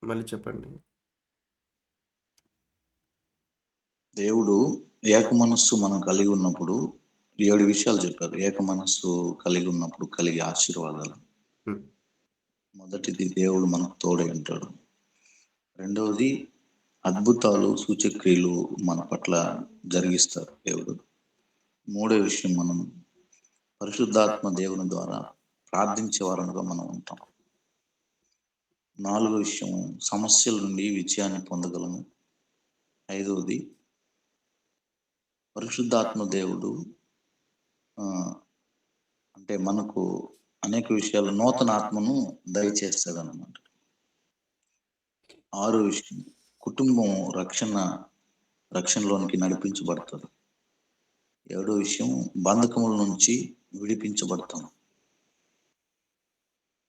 మళ్ళీ చెప్పండి. దేవుడు ఏక మనస్సు మనం కలిగి ఉన్నప్పుడు 7 విషయాలు చెప్పారు. ఏక మనస్సు కలిగి ఉన్నప్పుడు కలిగే ఆశీర్వాదాలు. హ్మ్. మొదటిది, దేవుడు మనకు తోడై ఉంటాడు. రెండవది, అద్భుతాలు, సూచక్రియలు మన పట్ల జరిగిస్తారు దేవుడు. మూడో విషయం, మనం పరిశుద్ధాత్మ దేవుని ద్వారా ప్రార్థించే వారంగా మనం ఉంటాం. నాలుగో విషయం, సమస్యల నుండి విజయాన్ని పొందగలము. ఐదవది, పరిశుద్ధాత్మ దేవుడు అంటే మనకు అనేక విషయాలు నూతన ఆత్మను దయచేస్తాడన్నమాట. ఆరో విషయం, కుటుంబం రక్షణలోనికి నడిపించబడుతుంది. ఏడో విషయం, బంధకముల నుంచి విడిపించబడతాం.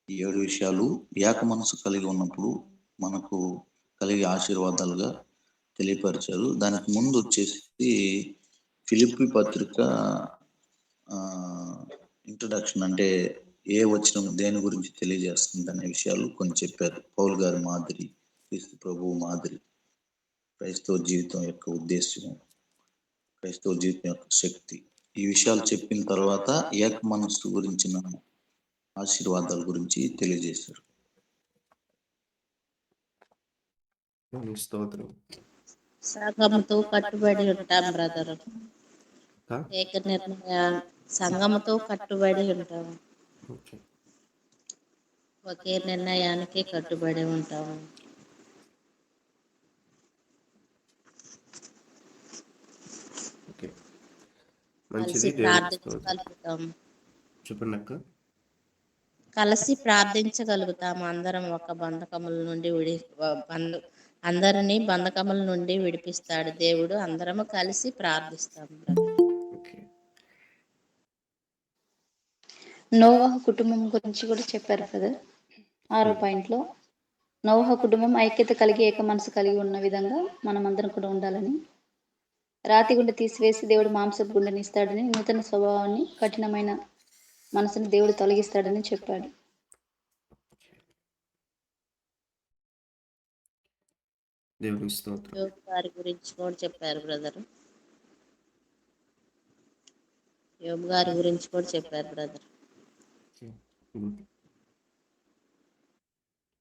ఈ 7 విషయాలు ఏక మనసు కలిగి ఉన్నప్పుడు మనకు కలిగే ఆశీర్వాదాలుగా తెలియపరిచారు. దానికి ముందు వచ్చేసి ఫిలిప్పీ పత్రిక ఇంట్రడక్షన్, అంటే ఏ వచనం దేని గురించి తెలియజేస్తుంది అనే విషయాలు కొన్ని చెప్పారు. పౌలు గారి మాదిరి, క్రీస్తు ప్రభువు మాదిరి, క్రైస్తవ జీవితం యొక్క ఉద్దేశం, క్రైస్తవ జీవితం యొక్క శక్తి, ఈ విషయాలు చెప్పిన తర్వాత ఏక మనస్సు గురించిన ఆశీర్వాదాల గురించి తెలియజేశారు. స్తోత్రం. సంఘముతో కట్టుబడి ఉంటాం బ్రదర్. ఏక నిర్ణయ సంఘముతో కట్టుబడి ఉంటాము. ఒకే నిర్ణయానికి కట్టుబడి ఉంటాము. కలిసి ప్రార్థించగలుగుతాము. చెప్పండి అక్క. కలిసి ప్రార్థించగలుగుతాము. అందరం ఒక బంధకముల నుండి అందరినీ బంధకముల నుండి విడిపిస్తాడు దేవుడు. అందరము కలిసి ప్రార్థిస్తాము. నోవహు కుటుంబం గురించి కూడా చెప్పారు కదా. 6వ పాయింట్లో నోవహు కుటుంబం ఐక్యత కలిగి ఏక మనసు కలిగి ఉన్న విధంగా మనం అందరం కూడా ఉండాలని, రాతి గుండె తీసివేసి దేవుడు మాంసపు గుండెని ఇస్తాడని, నూతన స్వభావాన్ని, కఠినమైన మనసుని దేవుడు తొలగిస్తాడని చెప్పాడు. యోబు గారి గురించి కూడా చెప్పారు బ్రదర్. యోబు గారి గురించి కూడా చెప్పారు బ్రదర్.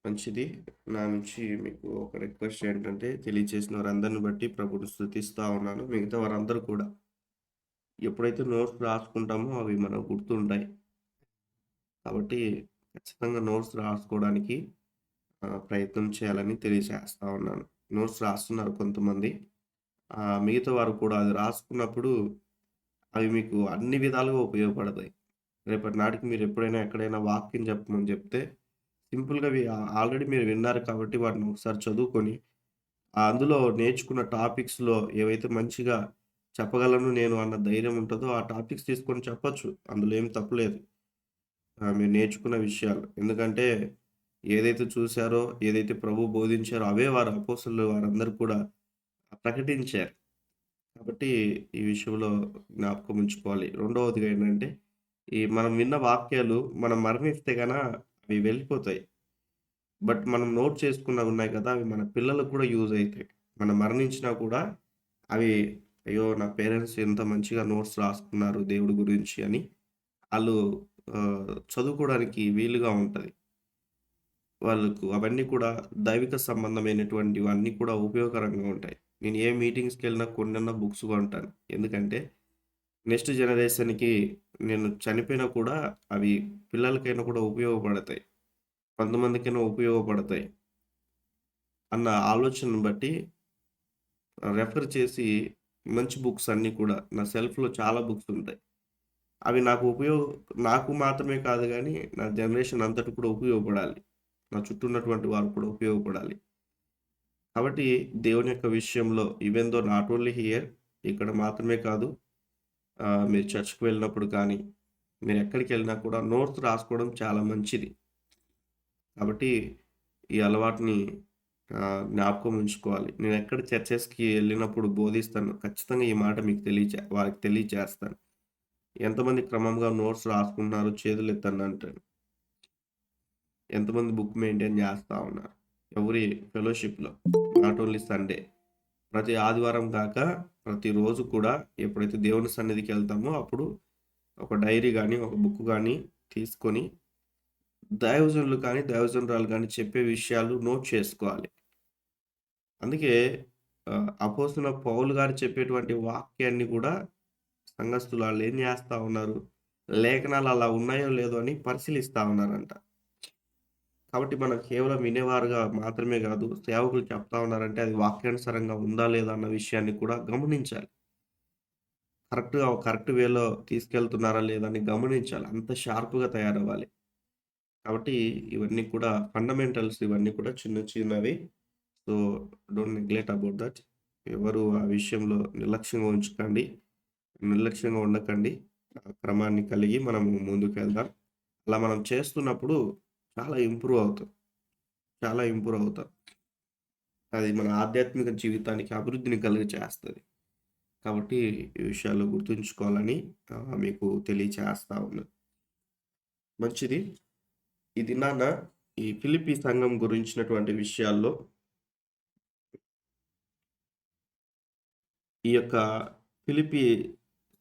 మంచిది. నా నుంచి మీకు ఒక రిక్వెస్ట్ ఏంటంటే, తెలియచేసిన వారందరిని బట్టి ప్రభుని స్తుతిస్తూ ఉన్నాను. మిగతా వారందరూ కూడా ఎప్పుడైతే నోట్స్ రాసుకుంటామో అవి మనకు గుర్తుంటాయి. కాబట్టి ఖచ్చితంగా నోట్స్ రాసుకోవడానికి ప్రయత్నం చేయాలని తెలియజేస్తా ఉన్నాను. నోట్స్ రాస్తున్నారు కొంతమంది. మిగతా వారు కూడా అది రాసుకున్నప్పుడు అవి మీకు అన్ని విధాలుగా ఉపయోగపడతాయి. రేపటి నాటికి మీరు ఎప్పుడైనా ఎక్కడైనా వాక్యం చెప్పమని చెప్తే సింపుల్‌గా ఆల్రెడీ మీరు విన్నారు కాబట్టి వాటిని ఒకసారి చదువుకొని, అందులో నేర్చుకున్న టాపిక్స్‌లో ఏవైతే మంచిగా చెప్పగలను నేను అన్న ధైర్యం ఉంటదో ఆ టాపిక్స్ తీసుకొని చెప్పొచ్చు. అందులో ఏం తప్పులేదు. మీరు నేర్చుకున్న విషయాలు. ఎందుకంటే ఏదైతే చూసారో, ఏదైతే ప్రభువు బోధించారో అవే వారు అపోస్తలులు వారందరూ కూడా ప్రకటించారు. కాబట్టి ఈ విషయంలో జ్ఞాపకం ఉంచుకోవాలి. రెండవదిగా ఏంటంటే, మనం విన్న వాక్యాలు మనం మరణిస్తే అవి వెళ్ళిపోతాయి. బట్ మనం నోట్ చేసుకున్నవి ఉన్నాయి కదా! అవి మన పిల్లలకు కూడా యూజ్ అయితాయి. మనం మరణించినా కూడా అవి, అయ్యో! నా పేరెంట్స్ ఎంత మంచిగా నోట్స్ రాసుకున్నారు దేవుడి గురించి అని ఆళ్ళు చదువుకోవడానికి వీలుగా ఉంటది. వాళ్ళకు అవన్నీ కూడా దైవిక సంబంధమైనటువంటివన్నీ కూడా ఉపయోగకరంగా ఉంటాయి. నేను ఏ మీటింగ్స్‌కెళ్ళినా కొన్నన్నా బుక్స్ కొంటాను. ఎందుకంటే నెక్స్ట్ జనరేషన్‌కి నేను చనిపోయినా కూడా అవి పిల్లలకైనా కూడా ఉపయోగపడతాయి. కొంతమందికైనా ఉపయోగపడతాయి అన్న ఆలోచనను బట్టి రెఫర్ చేసి మంచి బుక్స్ అన్నీ కూడా నా సెల్ఫ్‌లో చాలా బుక్స్ ఉంటాయి. అవి నాకు మాత్రమే కాదు గానీ, నా జనరేషన్ అంతటికి కూడా ఉపయోగపడాలి. నా చుట్టూ ఉన్నటువంటి వారికి కూడా ఉపయోగపడాలి. కాబట్టి దేవుని యొక్క విషయంలో even though not only here, ఇక్కడ మాత్రమే కాదు, మీరు చర్చ్‌కి వెళ్ళినప్పుడు కానీ, మీరు ఎక్కడికెళ్ళినా కూడా నోట్స్ రాసుకోవడం చాలా మంచిది. కాబట్టి ఈ అలవాటుని జ్ఞాపకం ఉంచుకోవాలి. నేను ఎక్కడ చర్చెస్‌కి వెళ్ళినప్పుడు బోధిస్తాను. ఖచ్చితంగా ఈ మాట మీకు వారికి తెలియచేస్తాను. ఎంతమంది క్రమంగా నోట్స్ రాసుకుంటున్నారు చేతులెత్తండి అంటాను. ఎంతమంది బుక్ మెయింటైన్ చేస్తా ఉన్నారు. ఎవ్రీ ఫెలోషిప్‌లో. Not only Sunday. ప్రతి ఆదివారం కాక ప్రతిరోజు కూడా ఎప్పుడైతే దేవుని సన్నిధికెళ్తామో అప్పుడు ఒక డైరీ గానీ, ఒక బుక్ గానీ తీసుకొని దైవజనులు కానీ, దైవజనురాలు గానీ చెప్పే విషయాలు నోట్ చేసుకోవాలి. అందుకే అపోస్తలుడైన పౌలు గారు చెప్పేటువంటి వాక్యాన్ని కూడా సంఘస్థులు ఆళ్ళేం జేస్తా ఉన్నారు, లేఖనాలు అలా ఉన్నాయో లేదో అని పరిశీలిస్తా ఉన్నారంట. కాబట్టి మనం కేవలం వినేవారుగా మాత్రమే గాదు, సేవకులు చెప్తా ఉన్నారంటే అది వాక్యానుసారంగా ఉందా లేదా అన్న విషయాన్ని కూడా గమనించాలి. కరెక్ట్ వేలో తీసుకెళ్తున్నారా లేదా అని గమనించాలి. అంత షార్ప్‌గా తయారవ్వాలి. కాబట్టి ఇవన్నీ కూడా ఫండమెంటల్స్ ఇవన్నీ కూడా చిన్న చిన్నవి. So, don't neglect about that. ఎవరు ఆ విషయంలో నిర్లక్ష్యంగా ఉండకండి. ఆ క్రమాన్ని కలిగి మనము ముందుకెళ్దాం. అలా మనం చేస్తున్నప్పుడు చాలా ఇంప్రూవ్ అవుతాం. అది మన ఆధ్యాత్మిక జీవితానికి అభివృద్ధిని కలుగజేస్తది. కాబట్టి ఈ విషయాలు గుర్తుంచుకోవాలని మీకు తెలియచేస్తా ఉన్నాను. మంచిది. ఈ దినాన ఈ ఫిలిప్పీ సంఘం గురించినటువంటి విషయాల్లో ఈ యొక్క ఫిలిప్పీ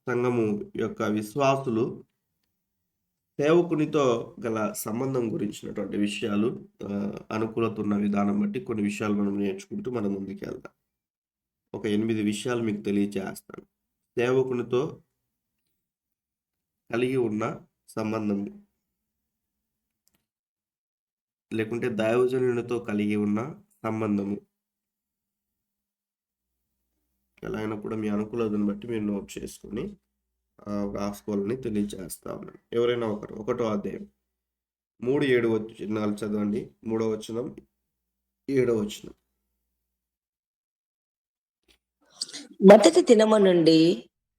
సంఘము యొక్క విశ్వాసులు సేవకునితో గల సంబంధం గురించినటువంటి విషయాలు అనుకూలత ఉన్న విధానం బట్టి కొన్ని విషయాలు మనం నేర్చుకుంటూ మనం ముందుకెళ్దాం. ఒక 8 విషయాలు మీకు తెలియచేస్తాను. సేవకునితో కలిగి ఉన్న సంబంధం, లేకుంటే దైవజనునితో కలిగి ఉన్న సంబంధము ఎలా అయినా కూడా మీ అనుకూలతను బట్టి మీరు నోట్ చేసుకొని రాసుకోవాలని తెలియజేస్తా ఉన్నాను. ఎవరైనా ఒకటో అధ్యాయం 3-7 వచనాలు చదవండి. 3వ వచనం, 7వ వచనం. మొదటి దినము నుండి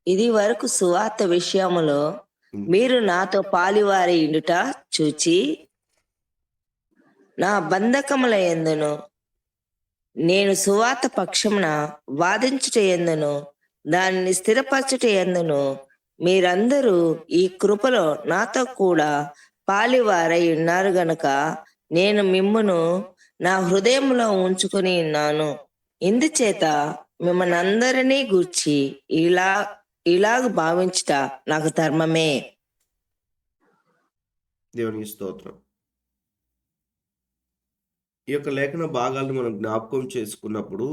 ఇది వరకు సువార్త విషయములో మీరు నాతో పాలివారి ఇండుట చూచి నా బంధకముల యందును నేను సువార్త పక్షమున వాదించుట యందును దానిని స్థిరపరచుట యందును మీరందరూ ఈ కృపలో నాతో కూడా పాలివారై ఉన్నారు గనుక నేను మిమ్మును నా హృదయంలో ఉంచుకొని ఉన్నాను. ఇందుచేత మిమ్మల్ని అందరినీ గూర్చి ఇలాగ భావించుట నాకు ధర్మమే. దేవునికి స్తోత్రం. ఈ యొక్క లేఖన భాగాలను మనం జ్ఞాపకం చేసుకున్నప్పుడు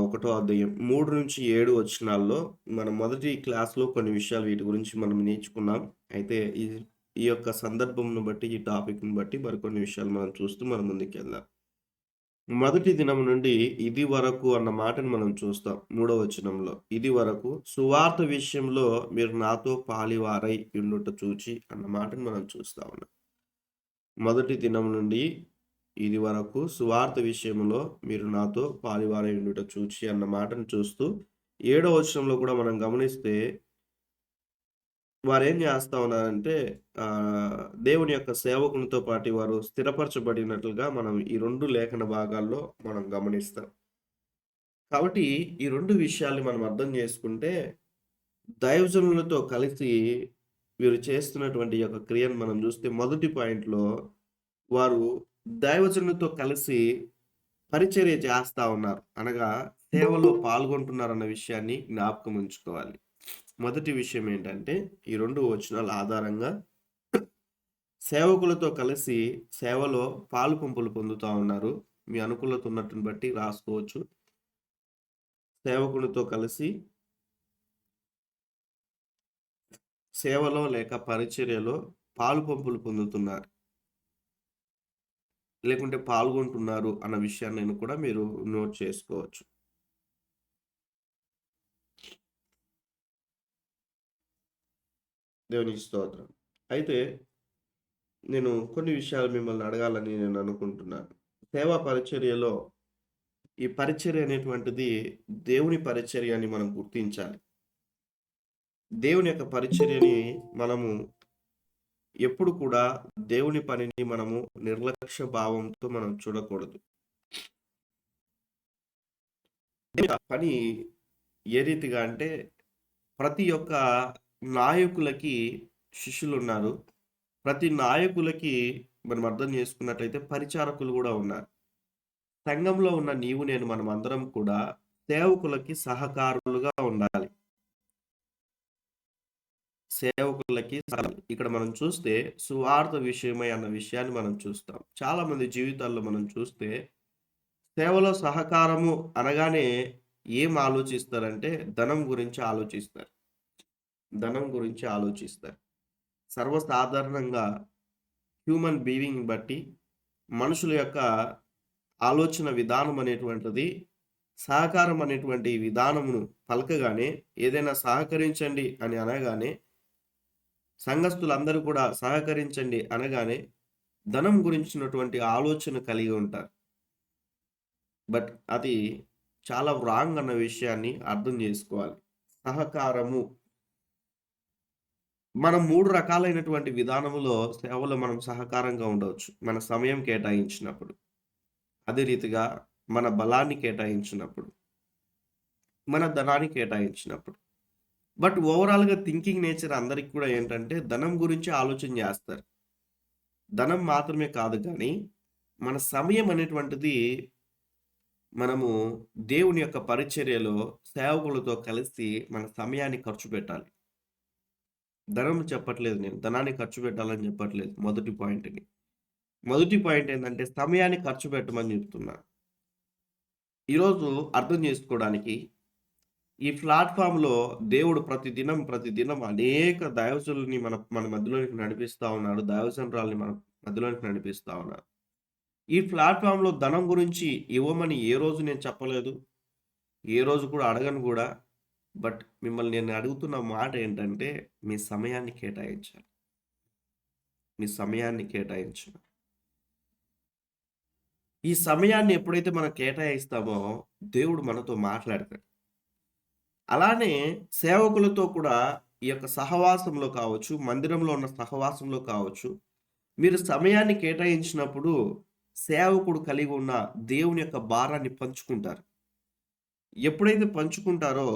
1వ అధ్యాయం 3-7 వచనాల్లో మనం మొదటి క్లాస్‌లో కొన్ని విషయాలు వీటి గురించి మనం నేర్చుకున్నాం. అయితే ఈ యొక్క సందర్భంను బట్టి, ఈ టాపిక్‌ని బట్టి మరికొన్ని విషయాలు మనం చూస్తూ మనం ముందుకెళ్దాం. మొదటి దినం నుండి ఇది వరకు అన్న మాటను మనం చూస్తాం. 3వ వచనంలో ఇది వరకు సువార్త విషయంలో మీరు నాతో పాలివారై ఉండుట చూచి అన్న మాటను మనం చూస్తా ఉన్నాం. మొదటి దినం నుండి ఇది వరకు సువార్త విషయంలో మీరు నాతో పాలివారై ఉండుట చూచి అన్న మాటను చూస్తూ 7వ వచనంలో కూడా మనం గమనిస్తే వారేం చేస్తా ఉన్నారంటే దేవుని యొక్క సేవకునితో పాటు వారు స్థిరపరచబడినట్లుగా మనం ఈ 2 లేఖన భాగాల్లో మనం గమనిస్తాం. కాబట్టి ఈ 2 విషయాల్ని మనం అర్థం చేసుకుంటే దైవజనులతో కలిసి వీరు చేస్తున్నటువంటి ఈ యొక్క క్రియను మనం చూస్తే మొదటి పాయింట్‌లో వారు దైవజనులతో కలిసి పరిచర్య చేస్తా ఉన్నారు. అనగా సేవలో పాల్గొంటున్నారన్న విషయాన్ని జ్ఞాపకం ఉంచుకోవాలి. మొదటి విషయం ఏంటంటే ఈ 2 వచనాల ఆధారంగా సేవకులతో కలిసి సేవలో పాలు పంపులు పొందుతా ఉన్నారు. మీ అనుకూలత ఉన్నట్టుని బట్టి రాసుకోవచ్చు. సేవకునితో కలిసి సేవలో లేక పరిచర్యలో పాలు పంపులు పొందుతున్నారు, లేకుంటే పాల్గొంటున్నారు అన్న విషయాన్ని కూడా మీరు నోట్ చేసుకోవచ్చు. దేవునికి స్తోత్రం. అయితే నేను కొన్ని విషయాలు మిమ్మల్ని అడగాలని నేను అనుకుంటున్నాను. సేవా పరిచర్యలో ఈ పరిచర్య అనేటువంటిది దేవుని పరిచర్య అని మనం గుర్తించాలి. దేవుని యొక్క పరిచర్యని మనము ఎప్పుడు కూడా దేవుని పనిని మనము నిర్లక్ష్య భావంతో మనం చూడకూడదు. పని ఏ రీతిగా అంటే ప్రతి ఒక్క నాయకులకి శిష్యులు ఉన్నారు. ప్రతి నాయకులకి మనం అర్థం చేసుకున్నట్లయితే పరిచారకులు కూడా ఉన్నారు. సంఘంలో ఉన్న నీవు నేను మనమందరం కూడా సేవకులకి సహకారులుగా ఉండాలి. ఇక్కడ మనం చూస్తే సువార్త విషయమై అన్న విషయాన్ని మనం చూస్తాం. చాలా మంది జీవితాల్లో మనం చూస్తే సేవలో సహకారము అనగానే ఏం ఆలోచిస్తారంటే ధనం గురించి ఆలోచిస్తారు. ధనం గురించి ఆలోచిస్తారు. సర్వసాధారణంగా హ్యూమన్ బీయింగ్ బట్టి మనుషుల యొక్క ఆలోచన విధానం అనేటువంటిది సహకారం అనేటువంటి విధానమును పలకగానే, ఏదైనా సహకరించండి అని అనగానే, సంఘస్థులందరూ కూడా సహకరించండి అనగానే ధనం గురించినటువంటి ఆలోచన కలిగి ఉంటారు. బట్ అది చాలా రాంగ్ అన్న విషయాన్ని అర్థం చేసుకోవాలి. సహకారము మనం 3 రకాలైనటువంటి విధానములో సేవలో మనం సహకారంగా ఉండవచ్చు. మన సమయం కేటాయించినప్పుడు, అదే రీతిగా మన బలాన్ని కేటాయించినప్పుడు, మన ధనాన్ని కేటాయించినప్పుడు. బట్ ఓవరాల్‌గా థింకింగ్ నేచర్ అందరికి కూడా ఏంటంటే ధనం గురించి ఆలోచన చేస్తారు. ధనం మాత్రమే కాదు కానీ, మన సమయం అనేటువంటిది మనము దేవుని యొక్క పరిచర్యలో సేవకులతో కలిసి మన సమయాన్ని ఖర్చు పెట్టాలి. ధనం చెప్పట్లేదు నేను. ధనాన్ని ఖర్చు పెట్టాలని చెప్పట్లేదు మొదటి పాయింట్‌ని. మొదటి పాయింట్ ఏందంటే సమయాన్ని ఖర్చు పెట్టమని చెప్తున్నా. ఈరోజు అర్థం చేసుకోవడానికి ఈ ప్లాట్‌ఫార్మ్‌లో దేవుడు ప్రతిదినం అనేక దైవజనులని మన మధ్యలోనికి నడిపిస్తా ఉన్నాడు. దైవజనురాల్ని మన మధ్యలోనికి నడిపిస్తా ఉన్నాడు. ఈ ప్లాట్‌ఫార్మ్‌లో ధనం గురించి ఇవ్వమని ఏ రోజు నేను చెప్పలేదు. ఏ రోజు కూడా అడగను కూడా. బట్ మిమ్మల్ని నేను అడుగుతున్న మాట ఏంటంటే మీ సమయాన్ని కేటాయించాలి. మీ సమయాన్ని కేటాయించాలి. ఈ సమయాన్ని ఎప్పుడైతే మనం కేటాయిస్తామో దేవుడు మనతో మాట్లాడతాడు. అలానే సేవకులతో కూడా ఈ యొక్క సహవాసంలో కావచ్చు, మందిరంలో ఉన్న సహవాసంలో కావచ్చు, మీరు సమయాన్ని కేటాయించినప్పుడు సేవకుడు కలిగి ఉన్న దేవుని యొక్క భారాన్ని పంచుకుంటారు. ఎప్పుడైతే పంచుకుంటారో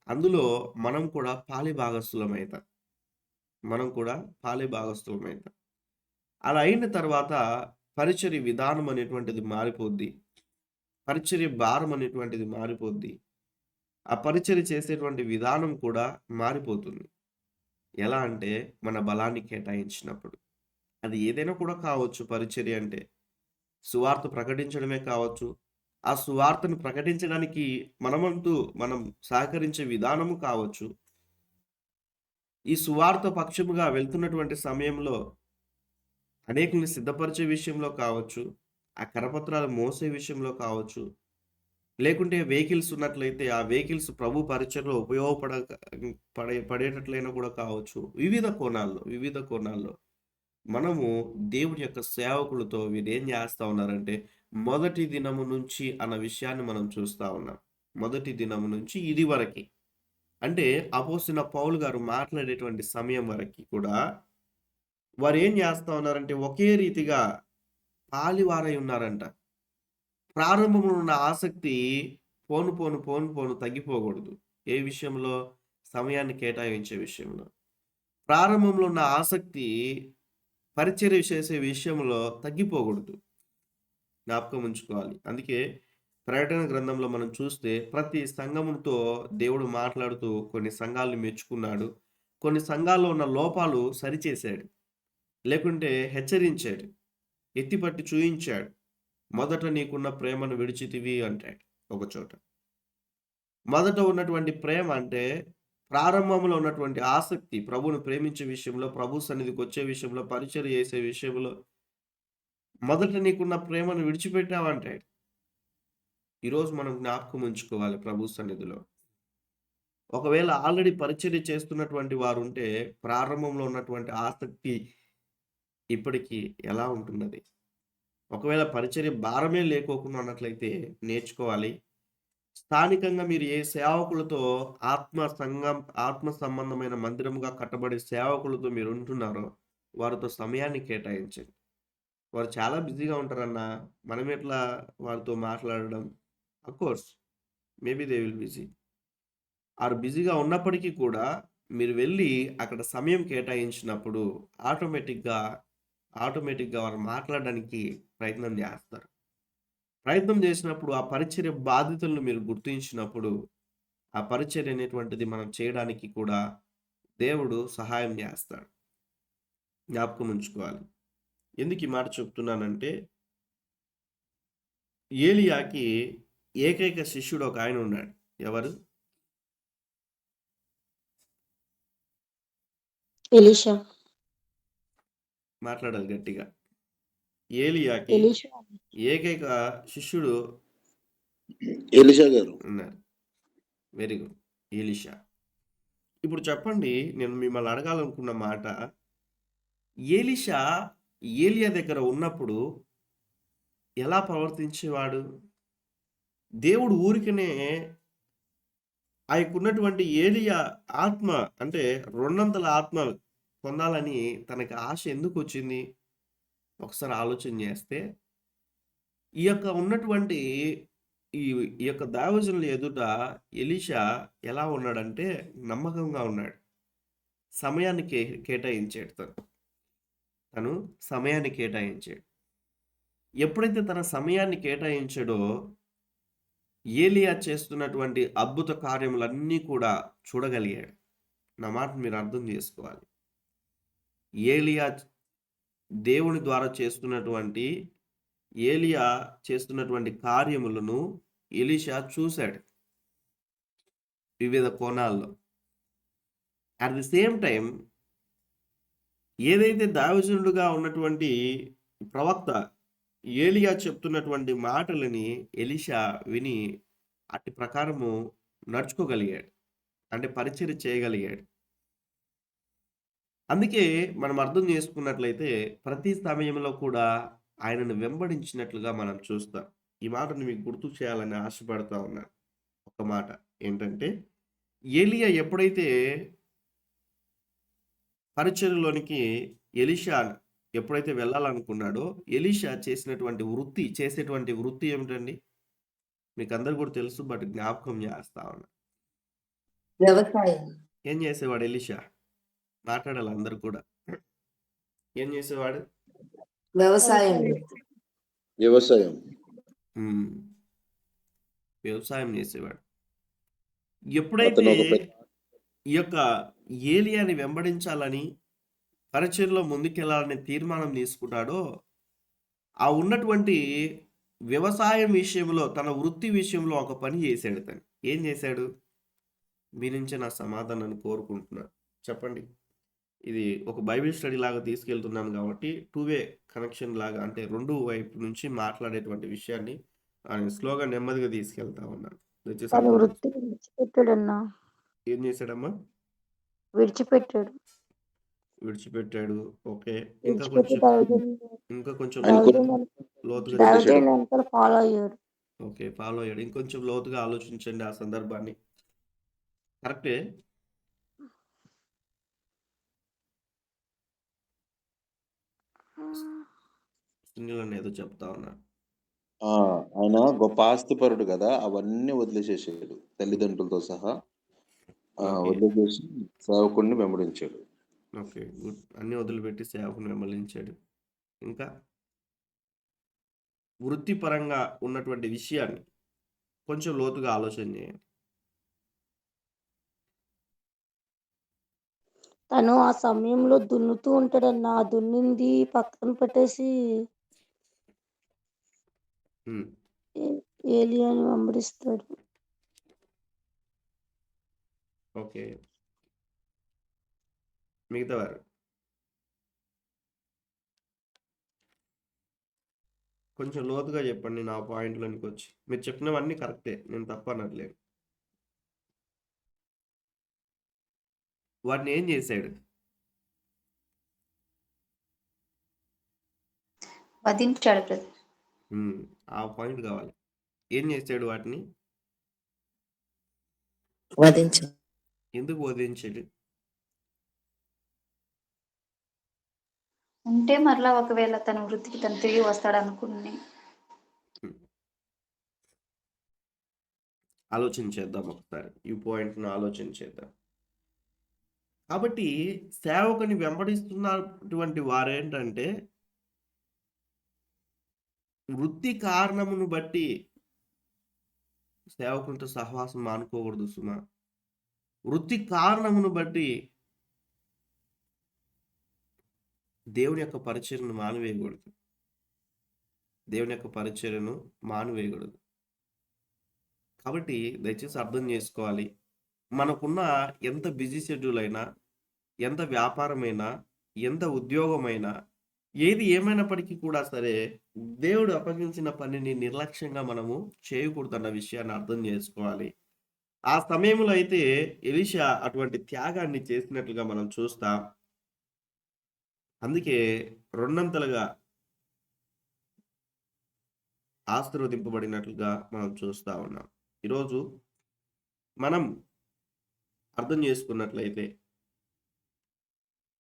అందులో మనం కూడా పాలిభాగస్తులమైతాం. మనం కూడా పాలిభాగస్తులమైతాం. అలా అయిన తర్వాత పరిచర్య విధానం అనేటువంటిది మారిపోద్ది. పరిచర్య భారం అనేటువంటిది మారిపోద్ది. ఆ పరిచర్య చేసేటువంటి విధానం కూడా మారిపోతుంది. ఎలా అంటే మన బలాన్ని కేటాయించినప్పుడు. అది ఏదైనా కూడా కావచ్చు పరిచర్య అంటే. సువార్త ప్రకటించడమే కావచ్చు. ఆ సువార్తను ప్రకటించడానికి మనమంటూ మనం సహకరించే విధానము కావచ్చు. ఈ సువార్త పక్షముగా వెళ్తున్నటువంటి సమయంలో అనేకుల్ని సిద్ధపరిచే విషయంలో కావచ్చు. ఆ కరపత్రాలు మోసే విషయంలో కావచ్చు. లేకుంటే వెహికల్స్ ఉన్నట్లయితే ఆ వెహికల్స్ ప్రభు పరిచర్యలో పడేటట్లైనా కూడా కావచ్చు. వివిధ కోణాల్లో మనము దేవుని యొక్క సేవకులతో వీరేం చేస్తా ఉన్నారంటే మొదటి దినము నుంచి అన్న విషయాన్ని మనం చూస్తా ఉన్నాం. మొదటి దినము నుంచి ఇది వరకి. అంటే అపోస్తలుడైన పౌలు గారు మాట్లాడేటువంటి సమయం వరకి కూడా వారు ఏం చేస్తా ఉన్నారంటే ఒకే రీతిగా పాలివారై ఉన్నారంట. ప్రారంభంలో ఉన్న ఆసక్తి పోను తగ్గిపోకూడదు. ఏ విషయంలో? సమయాన్ని కేటాయించే విషయంలో. ప్రారంభంలో ఉన్న ఆసక్తి పరిచర్య చేసే విషయంలో తగ్గిపోకూడదు. జ్ఞాపకం ఉంచుకోవాలి. అందుకే ప్రకటన గ్రంథంలో మనం చూస్తే ప్రతి సంఘముతో దేవుడు మాట్లాడుతూ కొన్ని సంఘాలను మెచ్చుకున్నాడు. కొన్ని సంఘాల్లో ఉన్న లోపాలు సరిచేశాడు. లేకుంటే హెచ్చరించాడు. ఎత్తిపట్టి చూయించాడు. మొదట నీకున్న ప్రేమను విడిచితివి అంటాడు ఒకచోట. మొదట ఉన్నటువంటి ప్రేమ అంటే ప్రారంభంలో ఉన్నటువంటి ఆసక్తి ప్రభువును ప్రేమించే విషయంలో, ప్రభు సన్నిధికి వచ్చే విషయంలో, పరిచర్య చేసే విషయంలో మొదట నీకున్న ప్రేమను విడిచిపెట్టావంటాడు. ఈరోజు మనం జ్ఞాపకం ఉంచుకోవాలి ప్రభు సన్నిధిలో. ఒకవేళ ఆల్రెడీ పరిచర్య చేస్తున్నటువంటి వారు ఉంటే ప్రారంభంలో ఉన్నటువంటి ఆసక్తి ఇప్పటికి ఎలా ఉంటున్నది? ఒకవేళ పరిచర్య భారమే లేకోకుండా ఉన్నట్లయితే నేర్చుకోవాలి. స్థానికంగా మీరు ఏ సేవకులతో ఆత్మ సంబంధమైన మందిరముగా కట్టబడే సేవకులతో మీరు ఉంటున్నారో వారితో సమయాన్ని కేటాయించండి. వారు చాలా బిజీగా ఉంటారన్నా. మనం ఎట్లా వారితో మాట్లాడడం? Of course maybe they will busy. ఆరు బిజీగా ఉన్నప్పటికీ కూడా మీరు వెళ్ళి అక్కడ సమయం కేటాయించినప్పుడు ఆటోమేటిక్‌గా వారు మాట్లాడడానికి ప్రయత్నం చేస్తారు. ప్రయత్నం చేసినప్పుడు ఆ పరిచర్య బాధ్యతలను మీరు గుర్తించినప్పుడు ఆ పరిచర్య అనేటువంటిది మనం చేయడానికి కూడా దేవుడు సహాయం చేస్తాడు. జ్ఞాపకం ఉంచుకోవాలి. ఎందుకు ఈ మాట చెప్తున్నానంటే ఏలియాకి ఏకైక శిష్యుడు ఒక ఆయన ఉన్నాడు. ఎవరు? ఎలీషా. మాట్లాడాలి గట్టిగా. ఏలియాకి ఎలీషా. ఏకైక శిష్యుడు ఎలీషా గారు. ఉన్నారు. Very good. ఎలీషా. ఇప్పుడు చెప్పండి, నేను మిమ్మల్ని అడగాలనుకున్న మాట, ఎలీషా ఏలియా దగ్గర ఉన్నప్పుడు ఎలా ప్రవర్తించేవాడు? దేవుడు ఊరికనే ఆయనకున్నటువంటి ఏలియా ఆత్మ అంటే రెండంతల ఆత్మ పొందాలని తనకి ఆశ ఎందుకు వచ్చింది? ఒకసారి ఆలోచన చేస్తే ఈ యొక్క ఉన్నటువంటి ఈ ఈ యొక్క దైవజనుల ఎదుట ఎలీషా ఎలా ఉన్నాడంటే నమ్మకంగా ఉన్నాడు. సమయాన్ని కేటాయించాడు. తను సమయాన్ని కేటాయించాడు. ఎప్పుడైతే తన సమయాన్ని కేటాయించాడో ఏలియా చేస్తున్నటువంటి అద్భుత కార్యములన్నీ కూడా చూడగలిగాడు. నా మాట మీరు అర్థం చేసుకోవాలి. ఏలియా దేవుని ద్వారా ఏలియా చేస్తున్నటువంటి కార్యములను ఎలీషా చూశాడు వివిధ కోణాల్లో. అట్ ది సేమ్ టైం ఏదైతే దైవజనుడుగా ఉన్నటువంటి ప్రవక్త ఏలియా చెప్తున్నటువంటి మాటలని ఎలీషా విని అట్టి ప్రకారము నడుచుకోగలిగాడు. అంటే పరిచర్య చేయగలిగాడు. అందుకే మనం అర్థం చేసుకున్నట్లయితే ప్రతి సమయంలో కూడా ఆయనను వెంబడించినట్లుగా మనం చూస్తాం. ఈ మాటను మీకు గుర్తు చేయాలని ఆశపడతా ఉన్నాను. ఒక మాట ఏంటంటే ఏలియా ఎప్పుడైతే పరిచర్యలోనికి ఎలీషా ఎప్పుడైతే వెళ్ళాలనుకున్నాడో ఎలీషా చేసేటువంటి వృత్తి ఏమిటండి? మీకు అందరు కూడా తెలుసు, బట్ జ్ఞాపకం చేస్తా ఉన్నా. వ్యవసాయం. ఏం చేసేవాడు ఎలీషా? మాట్లాడాలి అందరు కూడా. ఏం చేసేవాడు? వ్యవసాయం. వ్యవసాయం. వ్యవసాయం చేసేవాడు. ఎప్పుడైతే ఈ యొక్క ఏలియాని వెంబడించాలని పరిచర్యలో ముందుకెళ్లాలని తీర్మానం తీసుకున్నాడో ఆ ఉన్నటువంటి వ్యవసాయం విషయంలో తన వృత్తి విషయంలో ఒక పని చేశాడు. తను ఏం చేశాడు? మీ నుంచే నా సమాధానాన్ని కోరుకుంటున్నాను. చెప్పండి. ఇది ఒక బైబిల్ స్టడీ లాగా తీసుకెళ్తున్నాను కాబట్టి టూ-వే కనెక్షన్ లాగా, అంటే రెండు వైపు నుంచి మాట్లాడేటువంటి విషయాన్ని స్లోగా నెమ్మదిగా తీసుకెళ్తా ఉన్నాను. తన వృత్తి విడిచిపెట్టాడన్నా. ఏం చేశాడమ్మా? విడిచిపెట్టాడు. ఓకే. ఇంకా కొంచెం లోతుగా ఫాలో అయ్యాడు. ఓకే, ఫాలో అయ్యాడు. ఇంకొంచెం లోతుగా ఆలోచించండి ఆ సందర్భాన్ని. కరెక్టే. సింగిల్ ఏదో చెప్తా ఉన్నా. ఆయన గొప్ప ఆస్తిపరుడు కదా, అవన్నీ వదిలేసేసాడు తల్లిదండ్రులతో సహా. వదిలేసేసి సేవకుడిని వెంబడించాడు. Okay, good. అన్ని వదిలిపెట్టి సేవకుని వెంబడించాడు. ఇంకా వృత్తిపరంగా ఉన్నటువంటి విషయాన్ని కొంచెం లోతుగా ఆలోచన చేయండి. తను ఆ సమయంలో దున్నుతూ ఉంటాడన్నా. దున్నింది పక్కన పెట్టేసి ఏలియాని వెంబడిస్తాడు. ఓకే, మిగతా వారు కొంచెం లోతుగా చెప్పండి. నా పాయింట్లోనికి వచ్చి మీరు చెప్పినవన్నీ కరెక్టే, నేను తప్ప అనట్లేదు. వాటిని ఏం చేశాడు? వధించాడు. ఆ పాయింట్ కావాలి. ఏం చేశాడు వాటిని? వధించాడు. ఎందుకు వధించాడు? ఉంటే మరలా ఒకవేళ తన వృత్తికి తను తిరిగి వస్తాడు అనుకుని. ఆలోచించేద్దాం ఒకసారి. ఈ పాయింట్ను ఆలోచించేద్దాం. కాబట్టి సేవకుని వెంబడిస్తున్నటువంటి వారేంటంటే వృత్తి కారణమును బట్టి సేవకునితో సహవాసం మానుకోకూడదు సుమా. వృత్తి కారణమును బట్టి దేవుని యొక్క పరిచర్యను మానివేయకూడదు. దేవుని యొక్క పరిచర్యను మానివేయకూడదు. కాబట్టి దయచేసి అర్థం చేసుకోవాలి. మనకున్న ఎంత బిజీ షెడ్యూల్ అయినా, ఎంత వ్యాపారమైనా, ఎంత ఉద్యోగమైనా, ఏది ఏమైనప్పటికీ కూడా సరే, దేవుడు అప్పగించిన పనిని నిర్లక్ష్యంగా మనము చేయకూడదన్న విషయాన్ని అర్థం చేసుకోవాలి. ఆ సమయంలో అయితే ఎలీషా అటువంటి త్యాగాన్ని చేసినట్లుగా మనం చూస్తాం. అందుకే రెండంతలుగా ఆశీర్వదింపబడినట్లుగా మనం చూస్తా ఉన్నాం. ఈరోజు మనం అర్థం చేసుకున్నట్లయితే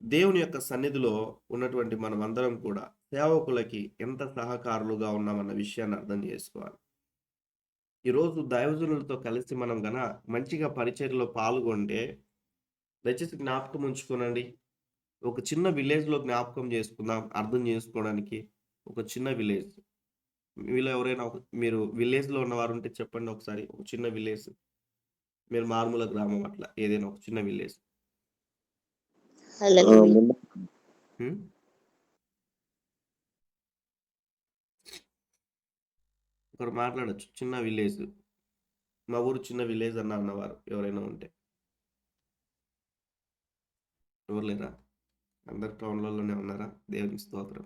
దేవుని యొక్క సన్నిధిలో ఉన్నటువంటి మనమందరం కూడా సేవకులకి ఎంత సహకారులుగా ఉన్నామన్న విషయాన్ని అర్థం చేసుకోవాలి. ఈరోజు దైవజనులతో కలిసి మనం గన మంచిగా పరిచర్యలో పాల్గొంటే దయచేసి జ్ఞాపకం ఉంచుకోనండి. ఒక చిన్న విలేజ్లో జ్ఞాపకం చేసుకుందాం అర్థం చేసుకోవడానికి. ఒక చిన్న విలేజ్, మీలో ఎవరైనా మీరు విలేజ్లో ఉన్నవారు ఉంటే చెప్పండి ఒకసారి. ఒక చిన్న విలేజ్, మీరు మారుమూల గ్రామం, అట్లా ఏదైనా ఒక చిన్న విలేజ్. హల్లెలూయా. ఒకరు మాట్లాడొచ్చు. చిన్న విలేజ్, మా ఊరు చిన్న విలేజ్ అన్నవారు ఎవరైనా ఉంటే. ఎవరు లేరా? అందరు టౌన్లలోనే ఉన్నారా? దేవునికి స్తోత్రం.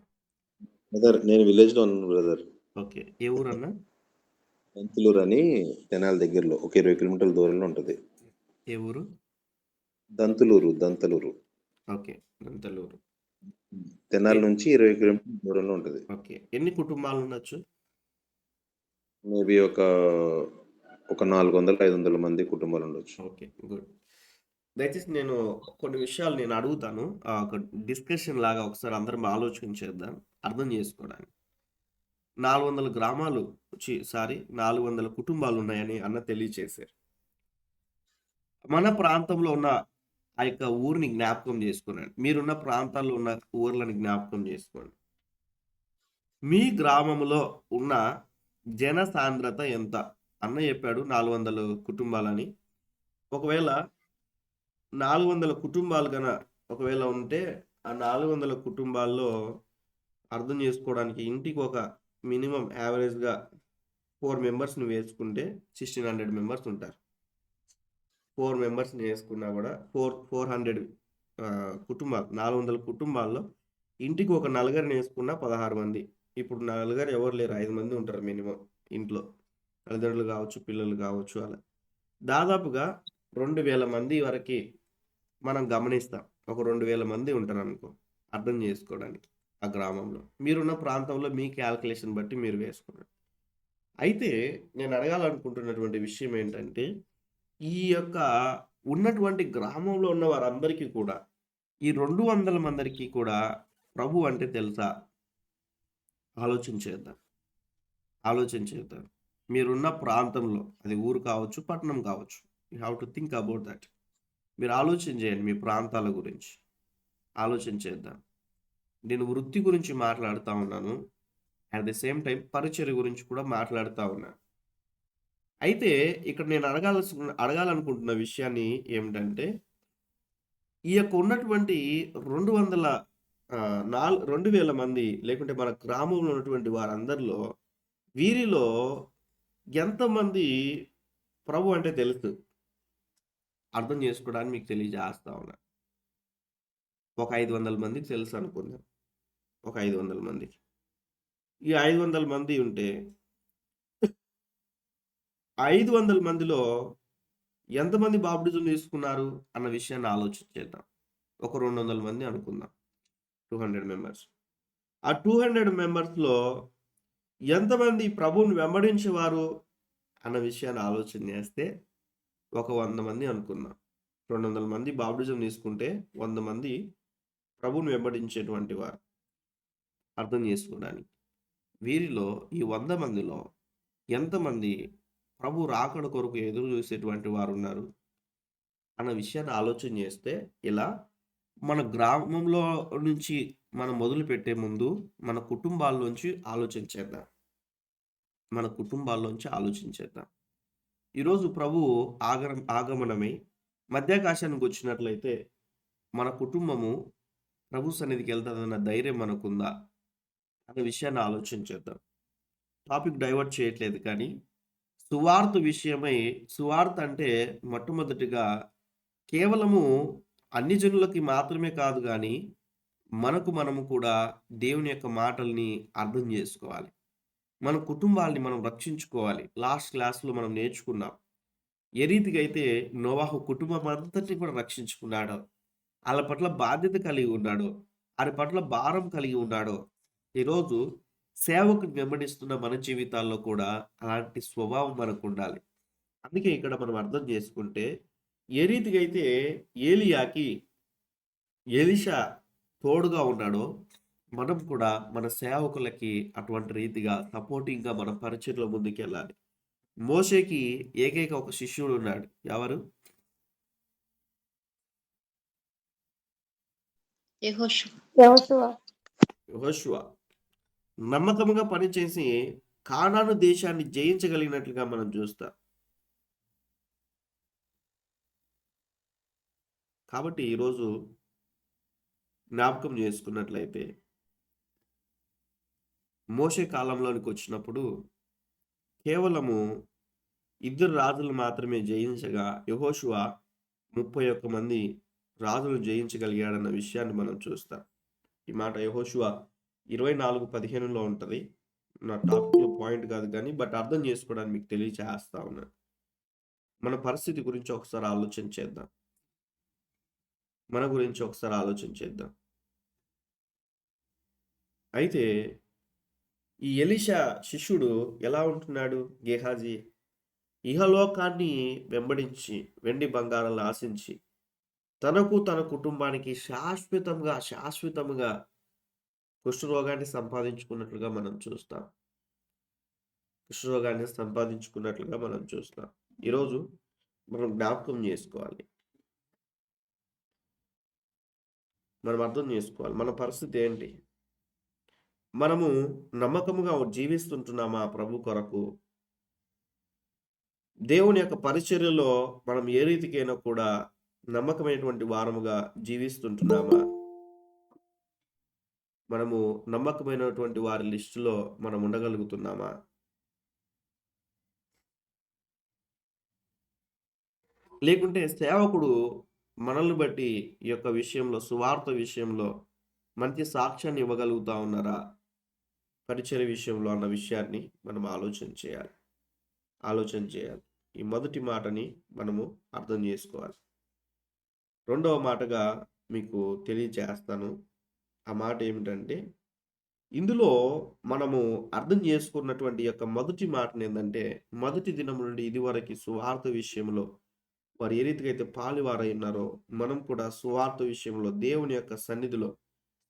బ్రదర్ నేను విలేజ్ లో ఉన్నాను బ్రదర్. ఓకే, ఏ ఊరు అన్నా? దంతులూరు అని తెనాలి దగ్గరలో ఒక 20 కిలోమీటర్ల దూరంలో ఉంటది. ఏ ఊరు? దంతలూరు ఓకే, దంతలూరు. తెనాలి నుంచి 20 కిలోమీటర్ల దూరంలో ఉంటది. ఓకే, ఎన్ని కుటుంబాలు ఉండొచ్చు? మేబీ ఒక 400-500 మంది కుటుంబాలు ఉండొచ్చు. Okay, good. దయచేసి నేను కొన్ని విషయాలు నేను అడుగుతాను. ఒక డిస్కషన్ లాగా ఒకసారి అందరం ఆలోచించేద్దాం అర్థం చేసుకోవడానికి. 400 గ్రామాలు 400 కుటుంబాలు ఉన్నాయని అన్న తెలియచేశారు. మన ప్రాంతంలో ఉన్న ఆ యొక్క ఊరిని జ్ఞాపకం చేసుకోండి. మీరున్న ప్రాంతాల్లో ఉన్న ఊర్లను జ్ఞాపకం చేసుకోండి. మీ గ్రామంలో ఉన్న జన సాంద్రత ఎంత? అన్న చెప్పాడు 400 కుటుంబాలని. ఒకవేళ 400 కుటుంబాలు కన ఒకవేళ ఉంటే ఆ 400 కుటుంబాల్లో అర్థం చేసుకోవడానికి ఇంటికి ఒక మినిమం యావరేజ్గా 4 మెంబర్స్ని వేసుకుంటే 1600 మెంబర్స్ ఉంటారు. 4 మెంబర్స్ని వేసుకున్నా కూడా 400 కుటుంబాలు, 400 కుటుంబాల్లో ఇంటికి ఒక నలుగురిని వేసుకున్నా 16 మంది. ఇప్పుడు నలుగురు ఎవరు లేరు, 5 మంది ఉంటారు మినిమం ఇంట్లో. తల్లిదండ్రులు కావచ్చు, పిల్లలు కావచ్చు. అలా దాదాపుగా 2000 మంది వరకు మనం గమనిస్తాం. ఒక 2000 మంది ఉంటారు అనుకో, అర్థం చేసుకోవడానికి ఆ గ్రామంలో. మీరున్న ప్రాంతంలో మీ క్యాల్కులేషన్ బట్టి మీరు వేసుకున్నారు. అయితే నేను అడగాలనుకుంటున్నటువంటి విషయం ఏంటంటే, ఈ యొక్క ఉన్నటువంటి గ్రామంలో ఉన్న వారందరికీ కూడా, ఈ 200 మందికి కూడా ప్రభు అంటే తెలుసా? ఆలోచించేద్దాం. మీరున్న ప్రాంతంలో, అది ఊరు కావచ్చు, పట్టణం కావచ్చు, you have to think about that. మీరు ఆలోచన చేయండి మీ ప్రాంతాల గురించి. ఆలోచించేద్దాం. నేను వృత్తి గురించి మాట్లాడుతూ ఉన్నాను, అట్ ది సేమ్ టైం పరిచర్య గురించి కూడా మాట్లాడుతూ ఉన్నాను. అయితే ఇక్కడ నేను అడగాలనుకుంటున్న విషయాన్ని ఏమిటంటే, ఈ యొక్క ఉన్నటువంటి 2000 మంది, లేకుంటే మన గ్రామంలో ఉన్నటువంటి వారందరిలో, వీరిలో ఎంతమంది ప్రభు అంటే తెలుసు? అర్థం చేసుకోవడానికి మీకు తెలియజేస్తా ఉన్నా. ఒక 500 మందికి తెలుసు అనుకుందాం. ఒక 500 మందికి. ఈ 500 మంది ఉంటే 500 మందిలో ఎంతమంది బాప్టిజం తీసుకున్నారు అన్న విషయాన్ని ఆలోచించేద్దాం. ఒక 200 మంది అనుకుందాం, 200 మెంబర్స్. ఆ 200 మెంబర్స్లో ఎంతమంది ప్రభువుని వెంబడించేవారు అన్న విషయాన్ని ఆలోచన చేస్తే ఒక 100 మంది అనుకుందాం. 200 మంది బాప్టిజం తీసుకుంటే 100 మంది ప్రభువుని వెంబడించేటువంటి వారు. అర్థం చేసుకోవడానికి వీరిలో ఈ 100 మందిలో ఎంతమంది ప్రభు రాకడ కొరకు ఎదురు చూసేటువంటి వారు ఉన్నారు అన్న విషయాన్ని ఆలోచన చేస్తే, ఇలా మన గ్రామంలో నుంచి మనం మొదలు పెట్టే ముందు మన కుటుంబాల నుంచి ఆలోచించేద్దాం. మన కుటుంబాల్లోంచి ఆలోచించేద్దాం. ఈరోజు ప్రభు ఆగమనమై మధ్యాకాశానికి వచ్చినట్లయితే మన కుటుంబము ప్రభు సన్నిధికి వెళ్తుందన్న ధైర్యం మనకుందా అనే విషయాన్ని ఆలోచించేద్దాం. టాపిక్ డైవర్ట్ చేయట్లేదు కానీ సువార్త విషయమై, సువార్త అంటే మొట్టమొదటిగా కేవలము అన్ని జనులకి మాత్రమే కాదు గాని మనకు మనము కూడా దేవుని యొక్క మాటల్ని అర్థం చేసుకోవాలి. మన కుటుంబాల్ని మనం రక్షించుకోవాలి. లాస్ట్ క్లాస్‌లో మనం నేర్చుకున్నాం. ఏ రీతిగా అయితే నోవాహు కుటుంబం అంతటిని కూడా రక్షించుకున్నాడో, ఆళ్ళ పట్ల బాధ్యత కలిగి ఉన్నాడో, ఆరి పట్ల భారం కలిగి ఉన్నాడో, ఈరోజు సేవకుని వెంబడిస్తున్న మన జీవితాల్లో కూడా అలాంటి స్వభావం మనకుండాలి. అందుకే ఇక్కడ మనం అర్థం చేసుకుంటే, ఏ రీతిగా అయితే ఏలియాకి ఎలీషా తోడుగా ఉన్నాడో, మనం కూడా మన సేవకులకి అటువంటి రీతిగా సపోర్టింగ్‌గా మన పరిచర్యలో ముందుకెళ్ళాలి. మోషేకి ఏకైక ఒక శిష్యుడు ఉన్నాడు. ఎవరు? యెహోషువ. యెహోషువ. యెహోషువ. నమ్మకముగా పనిచేసి కానాను దేశాన్ని జయించగలిగినట్లుగా మనం చూస్తాం. కాబట్టి ఈరోజు జ్ఞాపకం చేసుకున్నట్లయితే మోషే కాలంలోనికి వచ్చినప్పుడు కేవలము ఇద్దరు రాజులు మాత్రమే జయించగా యెహోషువ 31 మంది రాజులు జయించగలిగాడన్న విషయాన్ని మనం చూస్తాం. ఈ మాట యెహోషువ 24:15లో ఉంటది. నా టాపిక్‌లో పాయింట్ కాదు కానీ బట్ అర్థం చేసుకోవడానికి మీకు తెలియచేస్తా ఉన్నాను. మన పరిస్థితి గురించి ఒకసారి ఆలోచన చేద్దాం. మన గురించి ఒకసారి ఆలోచన చేద్దాం. అయితే ఈ ఎలీషా శిష్యుడు ఎలా ఉంటున్నాడు? గేహాజీ ఇహలోకాన్ని వెంబడించి వెండి బంగారాలను ఆశించి తనకు తన కుటుంబానికి శాశ్వతముగా కుష్ఠరోగాన్ని సంపాదించుకున్నట్లుగా మనం చూస్తాం. కుష్ఠరోగాన్ని సంపాదించుకున్నట్లుగా మనం చూస్తాం. ఈరోజు మనం జ్ఞాపకం చేసుకోవాలి. మనం అర్థం చేసుకోవాలి. మన పరిస్థితి ఏంటి? మనము నమ్మకముగా జీవిస్తుంటున్నామా ప్రభు కొరకు? దేవుని యొక్క పరిచర్యలో మనం ఏ రీతికైనా కూడా నమ్మకమైనటువంటి వారముగా జీవిస్తుంటున్నామా? మనము నమ్మకమైనటువంటి వారి లిస్టులో మనం ఉండగలుగుతున్నామా? లేకుంటే సేవకుడు మనల్ని బట్టి ఈ యొక్క విషయంలో సువార్త విషయంలో మంచి సాక్ష్యాన్ని ఇవ్వగలుగుతా ఉన్నారా? పరిచర్య విషయంలో అన్న విషయాన్ని మనం ఆలోచన చేయాలి. ఈ మొదటి మాటని మనము అర్థం చేసుకోవాలి. రెండవ మాటగా మీకు తెలియజేస్తాను. ఆ మాట ఏమిటంటే ఇందులో మనము అర్థం చేసుకున్నటువంటి యొక్క మొదటి మాటను ఏందంటే మొదటి దినం నుండి ఇదివరకు సువార్త విషయంలో వారు ఏ రీతిగా అయితే పాలువారై ఉన్నారో మనం కూడా సువార్త విషయంలో దేవుని యొక్క సన్నిధిలో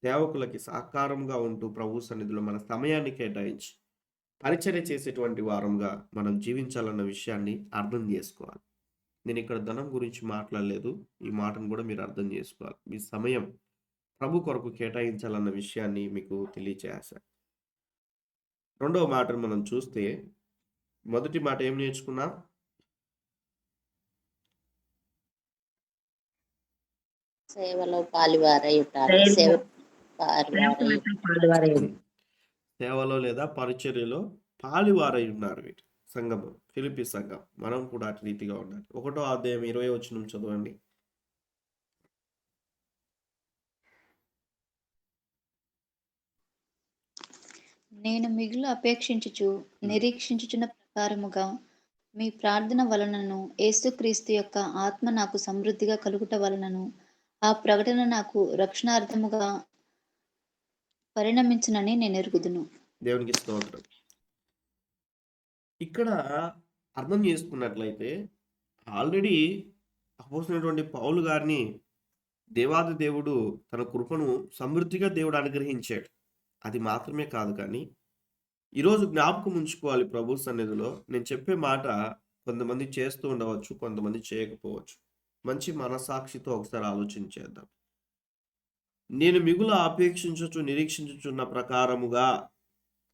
సేవకులకి సహకారంగా ఉంటూ ప్రభు సన్నిధిలో మన సమయాన్ని కేటాయించి పరిచర్య చేసేటువంటి వారంగా మనం జీవించాలన్న విషయాన్ని అర్థం చేసుకోవాలి. నేను ఇక్కడ ధనం గురించి మాట్లాడలేదు. ఈ మాటను కూడా మీరు అర్థం చేసుకోవాలి. మీ సమయం ప్రభు కొరకు కేటాయించాలన్న విషయాన్ని మీకు తెలియచేశాను. రెండవ మాటను మనం చూస్తే మొదటి మాట ఏం నేర్చుకున్నాం? సేవలో పాలువారయుట. సేవలో లేదా పరిచర్యలో పాలువారై ఉన్నారు వీరు. సంఘము ఫిలిప్పీ సంఘం మనం కూడా అటు రీతిగా ఉండాలి. 1వ అధ్యాయం 20వ వచనం చదవండి. నేను మిగులు అపేక్షించుచు నిరీక్షించుచున్న ప్రకారముగా మీ ప్రార్థన వలనను యేసుక్రీస్తు యొక్క ఆత్మ నాకు సమృద్ధిగా కలుగుట వలనను ఆ ప్రకటన నాకు రక్షణార్థముగా పరిణమించునని నేను ఎరుగుదును. దేవునికి స్తోత్రం. ఇక్కడ అర్థం చేసుకున్నట్లయితే ఆల్రెడీ అపోస్తలుడైనటువంటి పౌలు గారిని దేవాది దేవుడు తన కృపను సమృద్ధిగా దేవుడు అనుగ్రహించాడు. అది మాత్రమే కాదు కానీ ఈరోజు జ్ఞాపకం ఉంచుకోవాలి ప్రభు సన్నిధిలో. నేను చెప్పే మాట కొంతమంది చేస్తూ ఉండవచ్చు, కొంతమంది చేయకపోవచ్చు. మంచి మనసాక్షితో ఒకసారి ఆలోచించేద్దాం. నేను మిగులు అపేక్షించుచు నిరీక్షించుచున్న ప్రకారముగా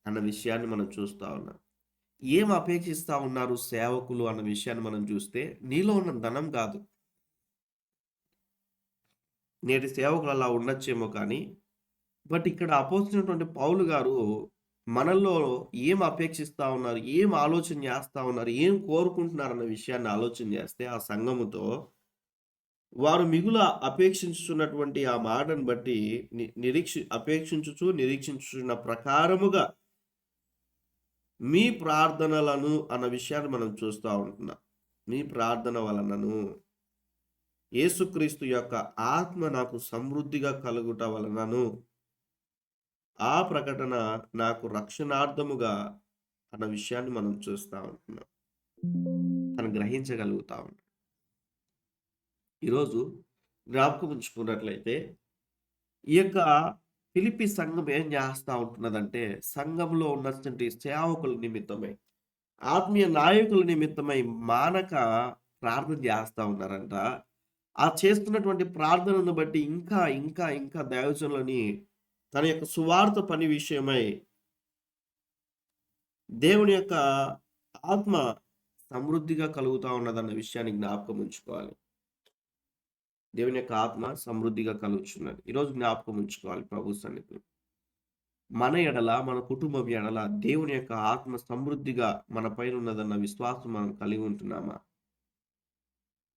అన్న విషయాన్ని మనం చూస్తా ఉన్నాం. ఏం అపేక్షిస్తా ఉన్నారు సేవకులు అన్న విషయాన్ని మనం చూస్తే, నీలో ఉన్న ధనం కాదు. నేటి సేవకులు అలా ఉండొచ్చేమో కానీ, బట్ ఇక్కడ అపోస్తున్నటువంటి పౌలు గారు మనల్లో ఏం అపేక్షిస్తా ఉన్నారు, ఏం ఆలోచన చేస్తా ఉన్నారు, ఏం కోరుకుంటున్నారు అన్న విషయాన్ని ఆలోచన చేస్తే ఆ సంఘముతో వారు మిగుల అపేక్షించుచున్నటువంటి ఆ మాటను బట్టి నిరీక్షించుచున్న ప్రకారముగా మీ ప్రార్థనలను అన్న విషయాన్ని మనం చూస్తూ ఉంటున్నాం. మీ ప్రార్థన వలనను యేసుక్రీస్తు యొక్క ఆత్మ నాకు సమృద్ధిగా కలుగుట వలనను ఆ ప్రకటన నాకు రక్షణార్థముగా అన్న విషయాన్ని మనం చూస్తూ ఉంటున్నాం. తను గ్రహించగలుగుతా ఉన్నాం. ఈరోజు జ్ఞాపకం ఉంచుకున్నట్లయితే ఈ యొక్క ఫిలిప్పి సంఘం ఏం చేస్తూ ఉంటున్నదంటే, సంఘంలో ఉన్నటువంటి సేవకుల నిమిత్తమై, ఆత్మీయ నాయకుల నిమిత్తమై మానక ప్రార్థన చేస్తూ ఉన్నారంట. ఆ చేస్తున్నటువంటి ప్రార్థనను బట్టి ఇంకా ఇంకా ఇంకా దైవజనులని తన యొక్క సువార్త పని విషయమై దేవుని యొక్క ఆత్మ సమృద్ధిగా కలుగుతా ఉన్నదన్న విషయాన్ని జ్ఞాపకం ఉంచుకోవాలి. దేవుని యొక్క ఆత్మ సమృద్ధిగా కలుగుచున్నది. ఈరోజు జ్ఞాపకం ఉంచుకోవాలి ప్రభు సన్నిధిలో. మన ఎడల, మన కుటుంబం ఎడల దేవుని యొక్క ఆత్మ సమృద్ధిగా మన పైన ఉన్నదన్న విశ్వాసం మనం కలిగి ఉంటున్నామా?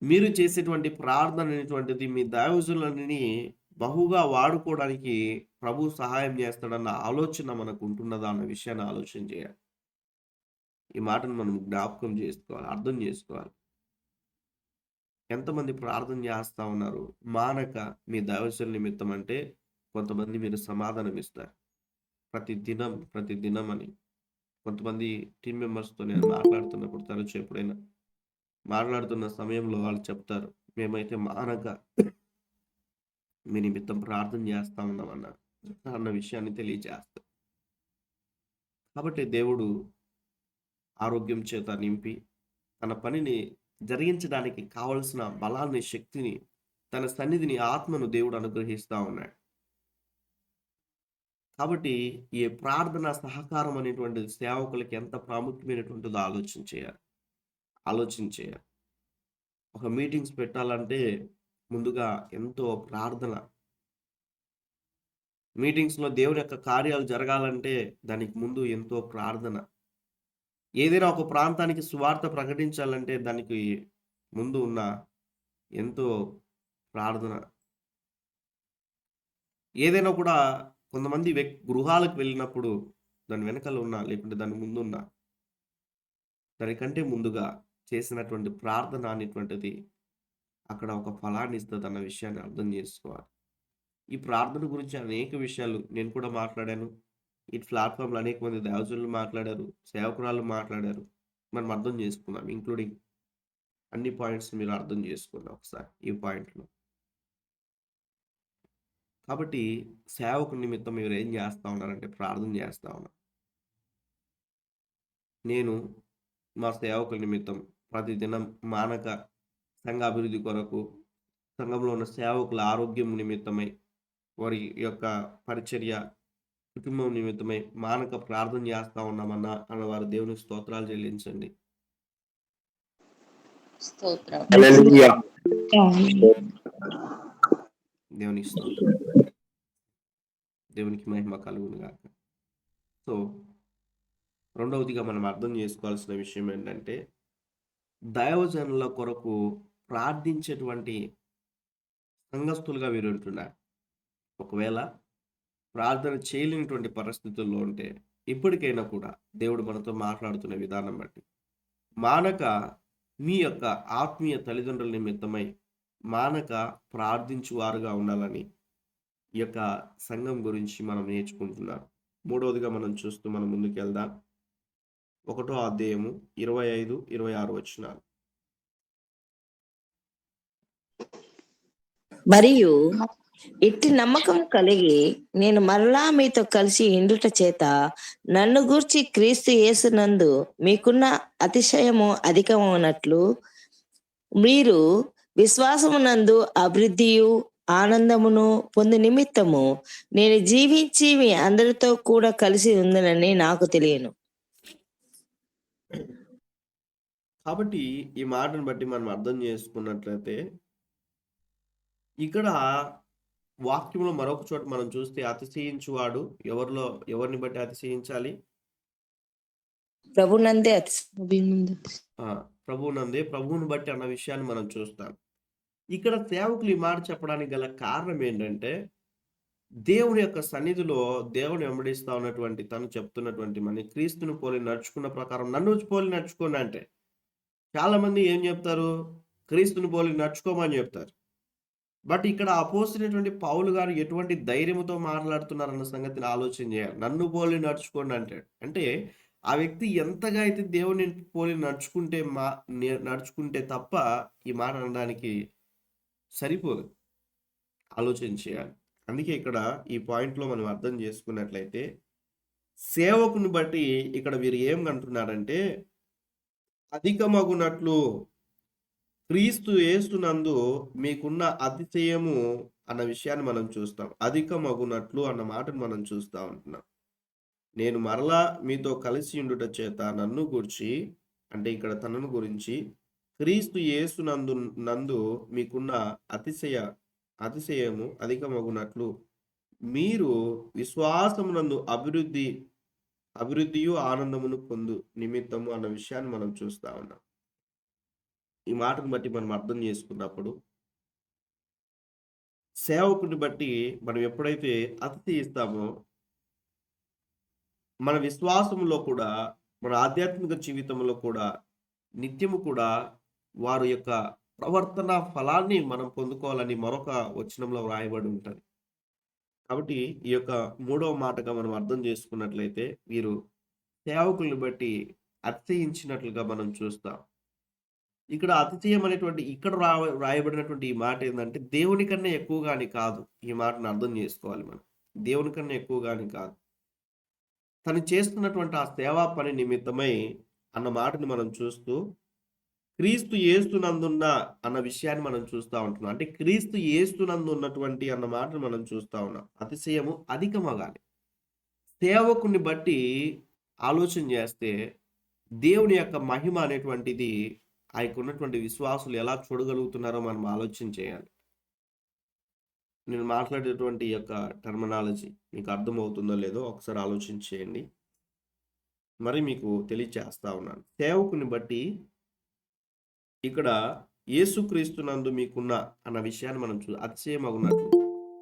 మీరు చేసేటువంటి ప్రార్థన అనేటువంటిది మీ దైవజనులని బహుగా వాడుకోవడానికి ప్రభు సహాయం చేస్తాడన్న ఆలోచన మనకు ఉంటున్నదా అన్న విషయాన్ని ఆలోచన చేయాలి. ఈ మాటను మనం జ్ఞాపకం చేసుకోవాలి, అర్థం చేసుకోవాలి. ఎంతమంది ప్రార్థన చేస్తా ఉన్నారు మానక మీ దైవజనుల నిమిత్తం అంటే? కొంతమంది మీరు సమాధానం ఇస్తారు ప్రతి దినం అని. కొంతమంది టీం మెంబర్స్తో నేను మాట్లాడుతున్నప్పుడు తరచు ఎప్పుడైనా మాట్లాడుతున్న సమయంలో వాళ్ళు చెప్తారు, మేమైతే మానక మీ నిమిత్తం ప్రార్థన చేస్తా ఉన్నామన్న అన్న విషయాన్ని తెలియజేస్తారు. కాబట్టి దేవుడు ఆరోగ్యం చేత నింపి తన పనిని జరిగించడానికి కావలసిన బలాన్ని, శక్తిని, తన సన్నిధిని, ఆత్మను దేవుడు అనుగ్రహిస్తూ ఉన్నాడు. కాబట్టి ఈ ప్రార్థన సహకారం అనేటువంటి సేవకులకి ఎంత ప్రాముఖ్యమైనటువంటిదో ఆలోచన చేయాలి. ఒక మీటింగ్స్ పెట్టాలంటే ముందుగా ఎంతో ప్రార్థన. మీటింగ్స్లో దేవుని యొక్క కార్యాలు జరగాలంటే దానికి ముందు ఎంతో ప్రార్థన. ఏదైనా ఒక ప్రాంతానికి సువార్త ప్రకటించాలంటే దానికి ముందు ఉన్న ఎంతో ప్రార్థన. ఏదైనా కూడా కొంతమంది గృహాలకు వెళ్ళినప్పుడు దాని వెనకాల ఉన్న, లేకుంటే దాని ముందు ఉన్న, దానికంటే ముందుగా చేసినటువంటి ప్రార్థన అనేటువంటిది అక్కడ ఒక ఫలాన్ని ఇస్తుంది అన్న విషయాన్ని అర్థం చేసుకోవాలి. ఈ ప్రార్థన గురించి అనేక విషయాలు నేను కూడా మాట్లాడాను. ఈ ప్లాట్ఫామ్లో అనేక మంది దైవజనులు మాట్లాడారు, సేవకురాలు మాట్లాడారు. మనం అర్థం చేసుకున్నాం, ఇంక్లూడింగ్ అన్ని పాయింట్స్ మీరు అర్థం చేసుకున్నాం ఒకసారి ఈ పాయింట్లో. కాబట్టి సేవకు నిమిత్తం మీరు ఏం చేస్తూ ఉన్నారంటే ప్రార్థన చేస్తూ ఉన్నారు. నేను మా సేవకుల నిమిత్తం ప్రతిదినం మానక సంఘ అభివృద్ధి కొరకు, సంఘంలో ఉన్న సేవకుల ఆరోగ్యం నిమిత్తమై, వారి యొక్క పరిచర్య, కుటుంబం నిమిత్తమై మానక ప్రార్థన చేస్తా ఉన్నామన్నా అన్నవారు దేవునికి స్తోత్రాలు చెల్లించండి. స్తోత్రం. దేవునికి స్తోత్రం. దేవునికి మహిమ కలుగును గాక. సో రెండవదిగా మనం అర్థం చేసుకోవాల్సిన విషయం ఏంటంటే, దైవజనుల కొరకు ప్రార్థించేటువంటి సంఘస్థులుగా వీరు ఉంటున్నారు. ఒకవేళ ప్రార్థన చేయలేనటువంటి పరిస్థితుల్లో ఉంటే ఇప్పటికైనా కూడా దేవుడు మనతో మాట్లాడుతున్న విధానం బట్టి మానక మీ యొక్క ఆత్మీయ తల్లిదండ్రుల నిమిత్తమై మానక ప్రార్థించువారుగా ఉండాలని ఈ యొక్క సంఘం గురించి మనం నేర్చుకుంటున్నాం. మూడవదిగా మనం చూస్తూ మనం ముందుకు వెళ్దాం. 1వ అధ్యాయము 25-26 వచనాలు. మరియు ఇట్టి నమ్మకం కలిగి నేను మరలా మీతో కలిసి ఇండుట చేత నన్ను గూర్చి క్రీస్తు యేసునందు మీకున్న అతిశయము అధికమవునట్లు మీరు విశ్వాసమునందు అభివృద్ధియు ఆనందమును పొందు నిమిత్తము నేను జీవించి మీ అందరితో కూడా కలిసి ఉందనని నాకు తెలియను. కాబట్టి ఈ మాటను బట్టి మనం అర్థం చేసుకున్నట్లయితే ఇక్కడ వాక్యంలో మరొక చోట మనం చూస్తే అతిశయించువాడు ఎవరిని బట్టి అతిశయించాలి? ప్రభునందే ప్రభువునందే, ప్రభువుని బట్టి అన్న విషయాన్ని మనం చూస్తాం. ఇక్కడ సేవకులు ఈ మాట చెప్పడానికి గల కారణం ఏంటంటే దేవుని యొక్క సన్నిధిలో దేవుని వెంబడిస్తా ఉన్నటువంటి తను చెప్తున్నటువంటి మన క్రీస్తుని పోలి నడుచుకున్న ప్రకారం నన్ను పోలి నడుచుకోండి అంటే చాలా మంది ఏం చెప్తారు? క్రీస్తుని పోలి నడుచుకోమని చెప్తారు. బట్ ఇక్కడ అపోజినటువంటి పౌలు గారు ఎటువంటి ధైర్యంతో మాట్లాడుతున్నారన్న సంగతిని ఆలోచన చేయాలి. నన్ను పోలి నడుచుకోండి అంటాడు. అంటే ఆ వ్యక్తి ఎంతగా అయితే దేవుని పోలి నడుచుకుంటే తప్ప ఈ మాట అనడానికి సరిపోదు. ఆలోచన చేయాలి. అందుకే ఇక్కడ ఈ పాయింట్లో మనం అర్థం చేసుకున్నట్లయితే సేవకుని బట్టి ఇక్కడ వీరు ఏం అంటున్నారంటే అధికమగునట్లు క్రీస్తు యేసునందు మీకున్న అతిశయము అన్న విషయాన్ని మనం చూస్తాం. అధికమగునట్లు అన్న మాటను మనం చూస్తా ఉంటున్నాం. నేను మరలా మీతో కలిసి ఉండుట చేత నన్ను గురించి అంటే ఇక్కడ తనను గురించి క్రీస్తు యేసునందు మీకున్న అతిశయము అధికమగునట్లు మీరు విశ్వాసమునందు అభివృద్ధియు ఆనందమును పొందు నిమిత్తము అన్న విషయాన్ని మనం చూస్తా ఉన్నాం. ఈ మాటను బట్టి మనం అర్థం చేసుకున్నప్పుడు సేవకుని బట్టి మనం ఎప్పుడైతే అతిశయిస్తామో మన విశ్వాసంలో కూడా మన ఆధ్యాత్మిక జీవితంలో కూడా నిత్యము కూడా వారి యొక్క ప్రవర్తన ఫలాన్ని మనం పొందుకోవాలని మరొక వచనంలో వ్రాయబడి ఉంటుంది. కాబట్టి ఈ యొక్క మూడవ మాటగా మనం అర్థం చేసుకున్నట్లయితే వీరు సేవకులను బట్టి అతిశయించినట్లుగా మనం చూస్తాం. ఇక్కడ అతిశయం అనేటువంటి ఇక్కడ రాయబడినటువంటి ఈ మాట ఏంటంటే దేవుని కన్నా ఎక్కువగాని కాదు. ఈ మాటను అర్థం చేసుకోవాలి మనం. దేవుని కన్నా ఎక్కువగాని కాదు, తను చేస్తున్నటువంటి ఆ సేవా పని నిమిత్తమై అన్న మాటని మనం చూస్తూ క్రీస్తు యేసునందున్న అన్న విషయాన్ని మనం చూస్తూ ఉంటున్నాం. అంటే క్రీస్తు యేసునందు ఉన్నటువంటి అన్న మాటను మనం చూస్తూ ఉన్నాం. అతిశయము అధికమగాలి. సేవకుని బట్టి ఆలోచన చేస్తే దేవుని యొక్క మహిమ అనేటువంటిది ఆయనకు ఉన్నటువంటి విశ్వాసులు ఎలా చూడగలుగుతున్నారో మనం ఆలోచన చేయాలి. నేను మాట్లాడేటువంటి ఈ యొక్క టర్మినాలజీ మీకు అర్థమవుతుందో లేదో ఒకసారి ఆలోచన చేయండి. మరి మీకు తెలియచేస్తా ఉన్నాను. సేవకుని బట్టి ఇక్కడ యేసుక్రీస్తునందు మీకున్న అన్న విషయాన్ని మనం అతిశయం అగునట్లు,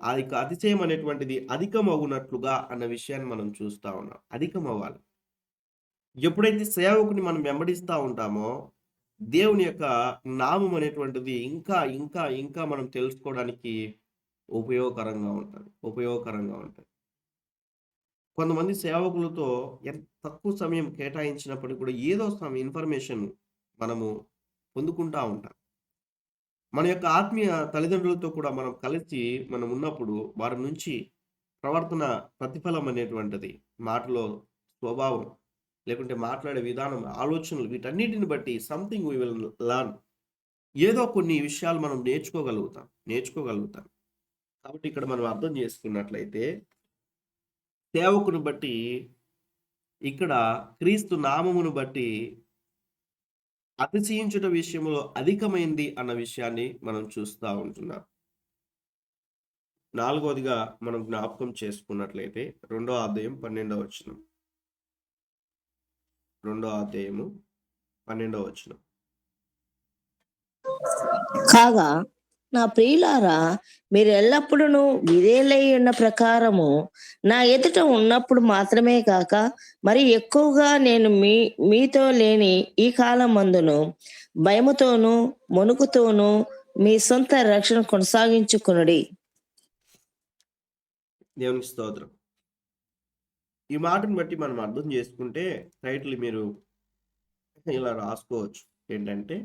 ఆ యొక్క అతిశయం అనేటువంటిది అధికమగునట్లుగా అన్న విషయాన్ని మనం చూస్తా ఉన్నాం. అధికం అవ్వాలి. ఎప్పుడైతే సేవకుని మనం వెంబడిస్తూ ఉంటామో దేవుని యొక్క నామం అనేటువంటిది ఇంకా ఇంకా ఇంకా మనం తెలుసుకోవడానికి ఉపయోగకరంగా ఉంటుంది. కొంతమంది సేవకులతో ఎంత తక్కువ సమయం కేటాయించినప్పటికీ కూడా ఏదో ఇన్ఫర్మేషన్ మనము పొందుకుంటా ఉంటాం. మన యొక్క ఆత్మీయ తల్లిదండ్రులతో కూడా మనం కలిసి మనం ఉన్నప్పుడు వారి నుంచి ప్రవర్తన ప్రతిఫలం అనేటువంటిది మాటలో స్వభావం లేకుంటే మాట్లాడే విధానం ఆలోచనలు వీటన్నిటిని బట్టి సంథింగ్ వీ విల్ లర్న్. ఏదో కొన్ని విషయాలు మనం నేర్చుకోగలుగుతాం. కాబట్టి ఇక్కడ మనం అర్థం చేసుకున్నట్లయితే సేవకుని బట్టి ఇక్కడ క్రీస్తు నామమును బట్టి అతిశయించుట విషయంలో అధికమైంది అన్న విషయాన్ని మనం చూస్తూ ఉంటున్నాం. నాలుగవదిగా మనం జ్ఞాపకం చేసుకున్నట్లయితే 2వ అధ్యాయం 12వ వచనం. 2వ అధ్యాయము 12వ వచనం. కాగా నా ప్రియులారా, మీరు ఎల్లప్పుడూ విధేయులై ఉన్న ప్రకారము నా ఎదుట ఉన్నప్పుడు మాత్రమే కాక మరి ఎక్కువగా నేను మీతో లేని ఈ కాలం మందును భయముతోనూ మొనుకుతోనూ మీ సొంత రక్షణ కొనసాగించుకునుడి. దేవునికి స్తోత్రం. ఈ మాటను బట్టి మనం అర్థం చేసుకుంటే టైటిల్ మీరు ఇలా రాసుకోవచ్చు. ఏంటంటే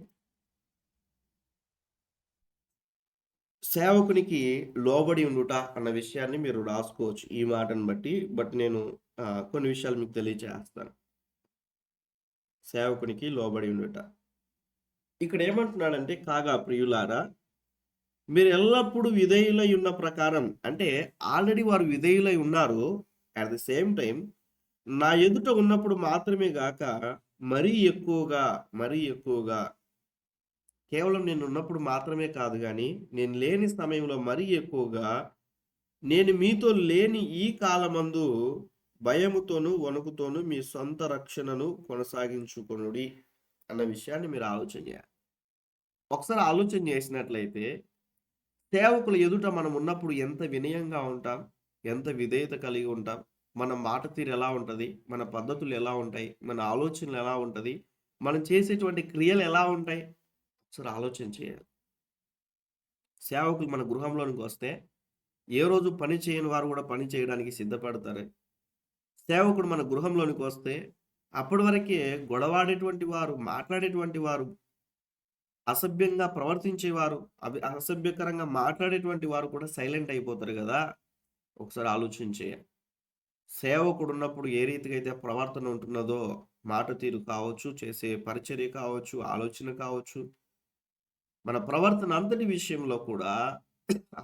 సేవకునికి లోబడి ఉండుట అన్న విషయాన్ని మీరు రాసుకోవచ్చు ఈ మాటను బట్టి. బట్ నేను కొన్ని విషయాలు మీకు తెలియజేస్తాను. సేవకునికి లోబడి ఉండుట ఇక్కడ ఏమంటున్నాడంటే, కాగా ప్రియులారా, మీరు ఎల్లప్పుడూ విధేయులై ఉన్న ప్రకారం, అంటే ఆల్రెడీ వారు విధేయులై ఉన్నారు. అట్ ది సేమ్ టైం నా ఎదుట ఉన్నప్పుడు మాత్రమే గాక మరీ ఎక్కువగా, మరీ ఎక్కువగా కేవలం నేనున్నప్పుడు మాత్రమే కాదు గానీ, నేను లేని సమయంలో మరీ ఎక్కువగా, నేను మీతో లేని ఈ కాలమందు భయముతోను, వణుకుతోను మీ సొంత రక్షణను కొనసాగించుకొనుడి అన్న విషయాన్ని మీరు ఆలోచన చేయాలి. ఒకసారి ఆలోచన చేసినట్లయితే, సేవకుల ఎదుట మనం ఉన్నప్పుడు ఎంత వినయంగా ఉంటాం, ఎంత విధేయత కలిగి ఉంటాం, మన మాట తీరు ఎలా ఉంటది, మన పద్ధతులు ఎలా ఉంటాయి, మన ఆలోచనలు ఎలా ఉంటది, మనం చేసేటువంటి క్రియలు ఎలా ఉంటాయి, ఒకసారి ఆలోచన చేయాలి. సేవకులు మన గృహంలోనికి వస్తే, ఏ రోజు పని చేయని వారు కూడా పని చేయడానికి సిద్ధపడతారు. సేవకుడు మన గృహంలోనికి వస్తే, అప్పటి వరకే గొడవాడేటువంటి వారు, మాట్లాడేటువంటి వారు, అసభ్యంగా ప్రవర్తించేవారు, అసభ్యకరంగా మాట్లాడేటువంటి వారు కూడా సైలెంట్ అయిపోతారు కదా! ఒకసారి ఆలోచన చేయాలి. సేవకుడు ఉన్నప్పుడు ఏ రీతిగా అయితే ప్రవర్తన ఉంటున్నదో, మాట తీరు కావచ్చు, చేసే పరిచర్య కావచ్చు, ఆలోచన కావచ్చు, మన ప్రవర్తన అంతటి విషయంలో కూడా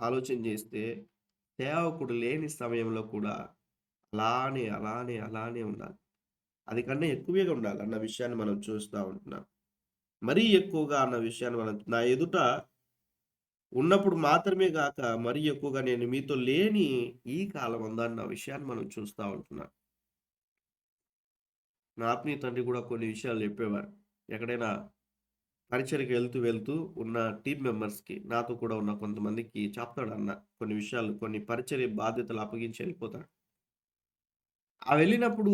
ఆలోచన చేస్తే, సేవకుడు లేని సమయంలో కూడా అలానే ఉండాలి. అది కన్నా ఎక్కువగా ఉండాలి అన్న విషయాన్ని మనం చూస్తా ఉంటున్నాం. మరీ ఎక్కువగా అన్న విషయాన్ని మనం నా ఎదుట ఉన్నప్పుడు మాత్రమే గాక, మరీ ఎక్కువగా నేను మీతో లేని ఈ కాలమందు అన్న విషయాన్ని మనం చూస్తా ఉంటున్నాం. నా ఆత్మీయ తండ్రి కూడా కొన్ని విషయాలు చెప్పేవారు. ఎక్కడైనా పరిచర్యకి వెళ్తూ ఉన్న టీమ్ మెంబర్స్‌కి, నాతో కూడా ఉన్న కొంతమందికి చెప్తాడన్న కొన్ని విషయాలు, కొన్ని పరిచర్య బాధ్యతలు అప్పగించి వెళ్ళిపోతాడు. ఆ వెళ్ళినప్పుడు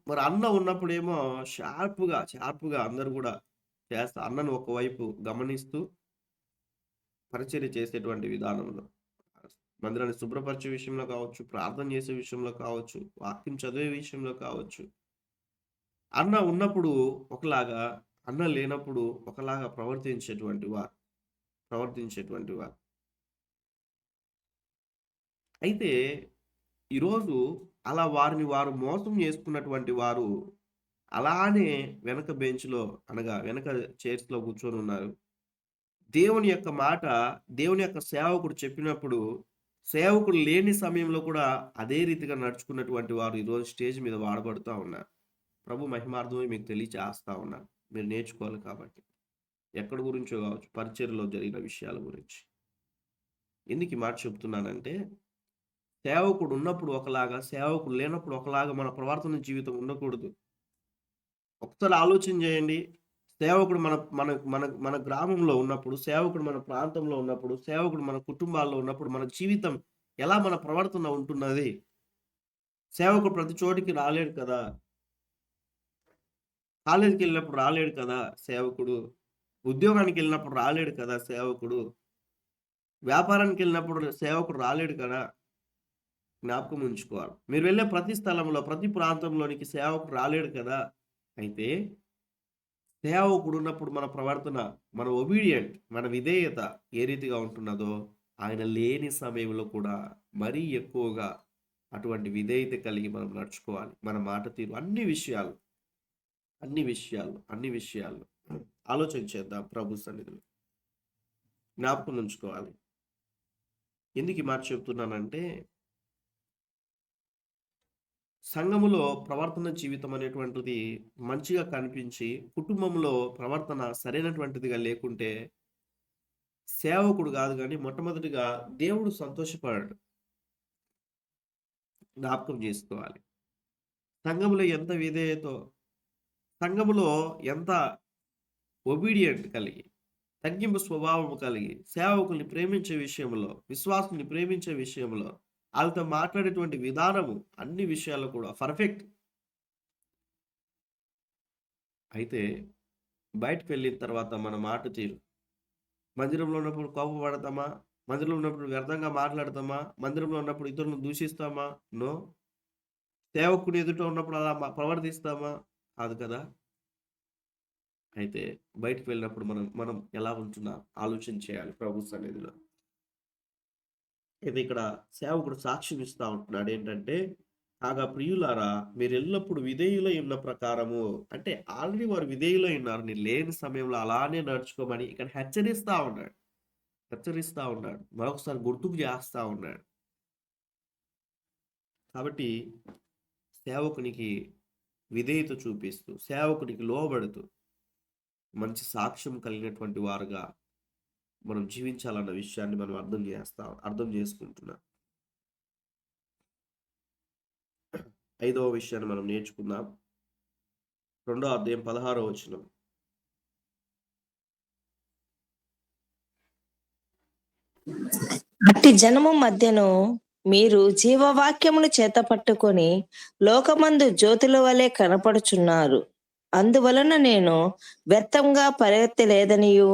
మరి అన్న ఉన్నప్పుడేమో షార్ప్‌గా అందరూ గూడా అన్నను ఒకవైపు గమనిస్తూ పరిచర్య చేసేటువంటి విధానంలో, మందిరాన్ని శుభ్రపరిచే విషయంలో కావచ్చు, ప్రార్థన చేసే విషయంలో కావచ్చు, వాక్యం చదివే విషయంలో కావచ్చు. అన్న ఉన్నప్పుడు ఒకలాగా, అన్న లేనప్పుడు ఒకలాగా ప్రవర్తించేటువంటి వారు. అయితే ఈరోజు అలా వారిని వారు మోసం చేసుకున్నటువంటి వారు అలానే వెనక బెంచ్‌లో, అనగా వెనక చైర్స్‌లో కూర్చొని ఉన్నారు. దేవుని యొక్క మాట, దేవుని యొక్క సేవకుడు చెప్పినప్పుడు, సేవకుడు లేని సమయంలో కూడా అదే రీతిగా నడుచుకున్నటువంటి వారు ఈరోజు స్టేజ్ మీద వాడబడుతా ఉన్నారు. ప్రభు మహిమార్థమై మీకు తెలియచేస్తా ఉన్నాను. మీరు నేర్చుకోవాలి కాబట్టి. ఎక్కడి గురించో కావచ్చు, పరిచర్యలో జరిగిన విషయాల గురించి. ఎందుకు ఈ మాట చెప్తున్నానంటే, సేవకుడు ఉన్నప్పుడు ఒకలాగా, సేవకుడు లేనప్పుడు ఒకలాగా మన ప్రవర్తన జీవితం ఉండకూడదు. ఒకసారి ఆలోచన చేయండి. సేవకుడు మన మన మన మన గ్రామంలో ఉన్నప్పుడు, సేవకుడు మన ప్రాంతంలో ఉన్నప్పుడు, సేవకుడు మన కుటుంబాల్లో ఉన్నప్పుడు, మన జీవితం ఎలా, మన ప్రవర్తన ఉంటున్నది? సేవకుడు ప్రతి చోటికి రాలేడు కదా! కాలేజీకెళ్ళినప్పుడు రాలేడు కదా సేవకుడు. ఉద్యోగానికెళ్ళినప్పుడు రాలేడు కదా సేవకుడు. వ్యాపారానికెళ్ళినప్పుడు సేవకుడు రాలేడు కదా! జ్ఞాపకం ఉంచుకోవాలి. మీరు వెళ్ళే ప్రతి స్థలంలో, ప్రతి ప్రాంతంలోనికి సేవకుడు రాలేడు కదా! అయితే సేవకుడు ఉన్నప్పుడు మన ప్రవర్తన, మన ఒబీడియంట్, మన విధేయత ఏ రీతిగా ఉంటున్నదో, ఆయన లేని సమయంలో కూడా మరీ ఎక్కువగా అటువంటి విధేయత కలిగి మనం నడుచుకోవాలి. మన మాట తీరు, అన్ని విషయాలు ఆలోచన చేద్దాం ప్రభు సన్నిధిలో. జ్ఞాపకం ఉంచుకోవాలి. ఎందుకు ఈ మాట చెప్తున్నానంటే, సంఘములో ప్రవర్తన జీవితం అనేటువంటిది మంచిగా కనిపించి, కుటుంబంలో ప్రవర్తన సరైనటువంటిదిగా లేకుంటే, సేవకుడు కాదు కానీ మొట్టమొదటిగా దేవుడు సంతోషపడడు. జ్ఞాపకం చేసుకోవాలి. సంఘములో ఎంత విధేయతో, సంఘములో ఎంత ఒబీడియంట్ కలిగి, తగ్గింపు స్వభావం కలిగి, సేవకుల్ని ప్రేమించే విషయంలో, విశ్వాసుని ప్రేమించే విషయంలో, వాళ్ళతో మాట్లాడేటువంటి విధానము, అన్ని విషయాల్లో కూడా పర్ఫెక్ట్. అయితే బయటకు వెళ్ళిన తర్వాత మన మాట తీరు, మందిరంలో ఉన్నప్పుడు కోపపడతామా? మందిరంలో ఉన్నప్పుడు వ్యర్థంగా మాట్లాడతామా? మందిరంలో ఉన్నప్పుడు ఇతరులను దూషిస్తామా? నో. సేవకుని ఎదుట ఉన్నప్పుడు అలా ప్రవర్తిస్తామా? కాదు కదా! అయితే బయటకు వెళ్ళినప్పుడు మనం ఎలా ఉంటున్నాం ఆలోచన చేయాలి ప్రభు సన్నిధిలో. అయితే ఇక్కడ సేవకుడు సాక్ష్యం ఇస్తా ఉంటున్నాడు ఏంటంటే, కాగా ప్రియులారా, మీరు ఎల్లప్పుడు విధేయులై ఉన్న ప్రకారము, అంటే ఆల్రెడీ వారు విధేయులై ఉన్నారు. నేను లేని సమయంలో అలానే నడుచుకోమని ఇక్కడ హెచ్చరిస్తా ఉన్నాడు. మరొకసారి గుర్తుకు చేస్తా ఉన్నాడు. కాబట్టి సేవకునికి విధేయత చూపిస్తూ సేవకుడికి లోబడుతూ మంచి సాక్ష్యం కలిగినటువంటి వారుగా మనం జీవించాలన్న విషయాన్ని మనం అర్థం చేసుకుంటున్నాం. 5వ విషయాన్ని మనం నేర్చుకుందాం. 2వ అధ్యాయం 16వ వచనం. అట్టి జనము మధ్యను మీరు జీవవాక్యమును చేత పట్టుకొని లోకమందు జ్యోతుల వలె కనపడుచున్నారు. అందువలన నేను వ్యర్థంగా పరిగెత్తలేదనియు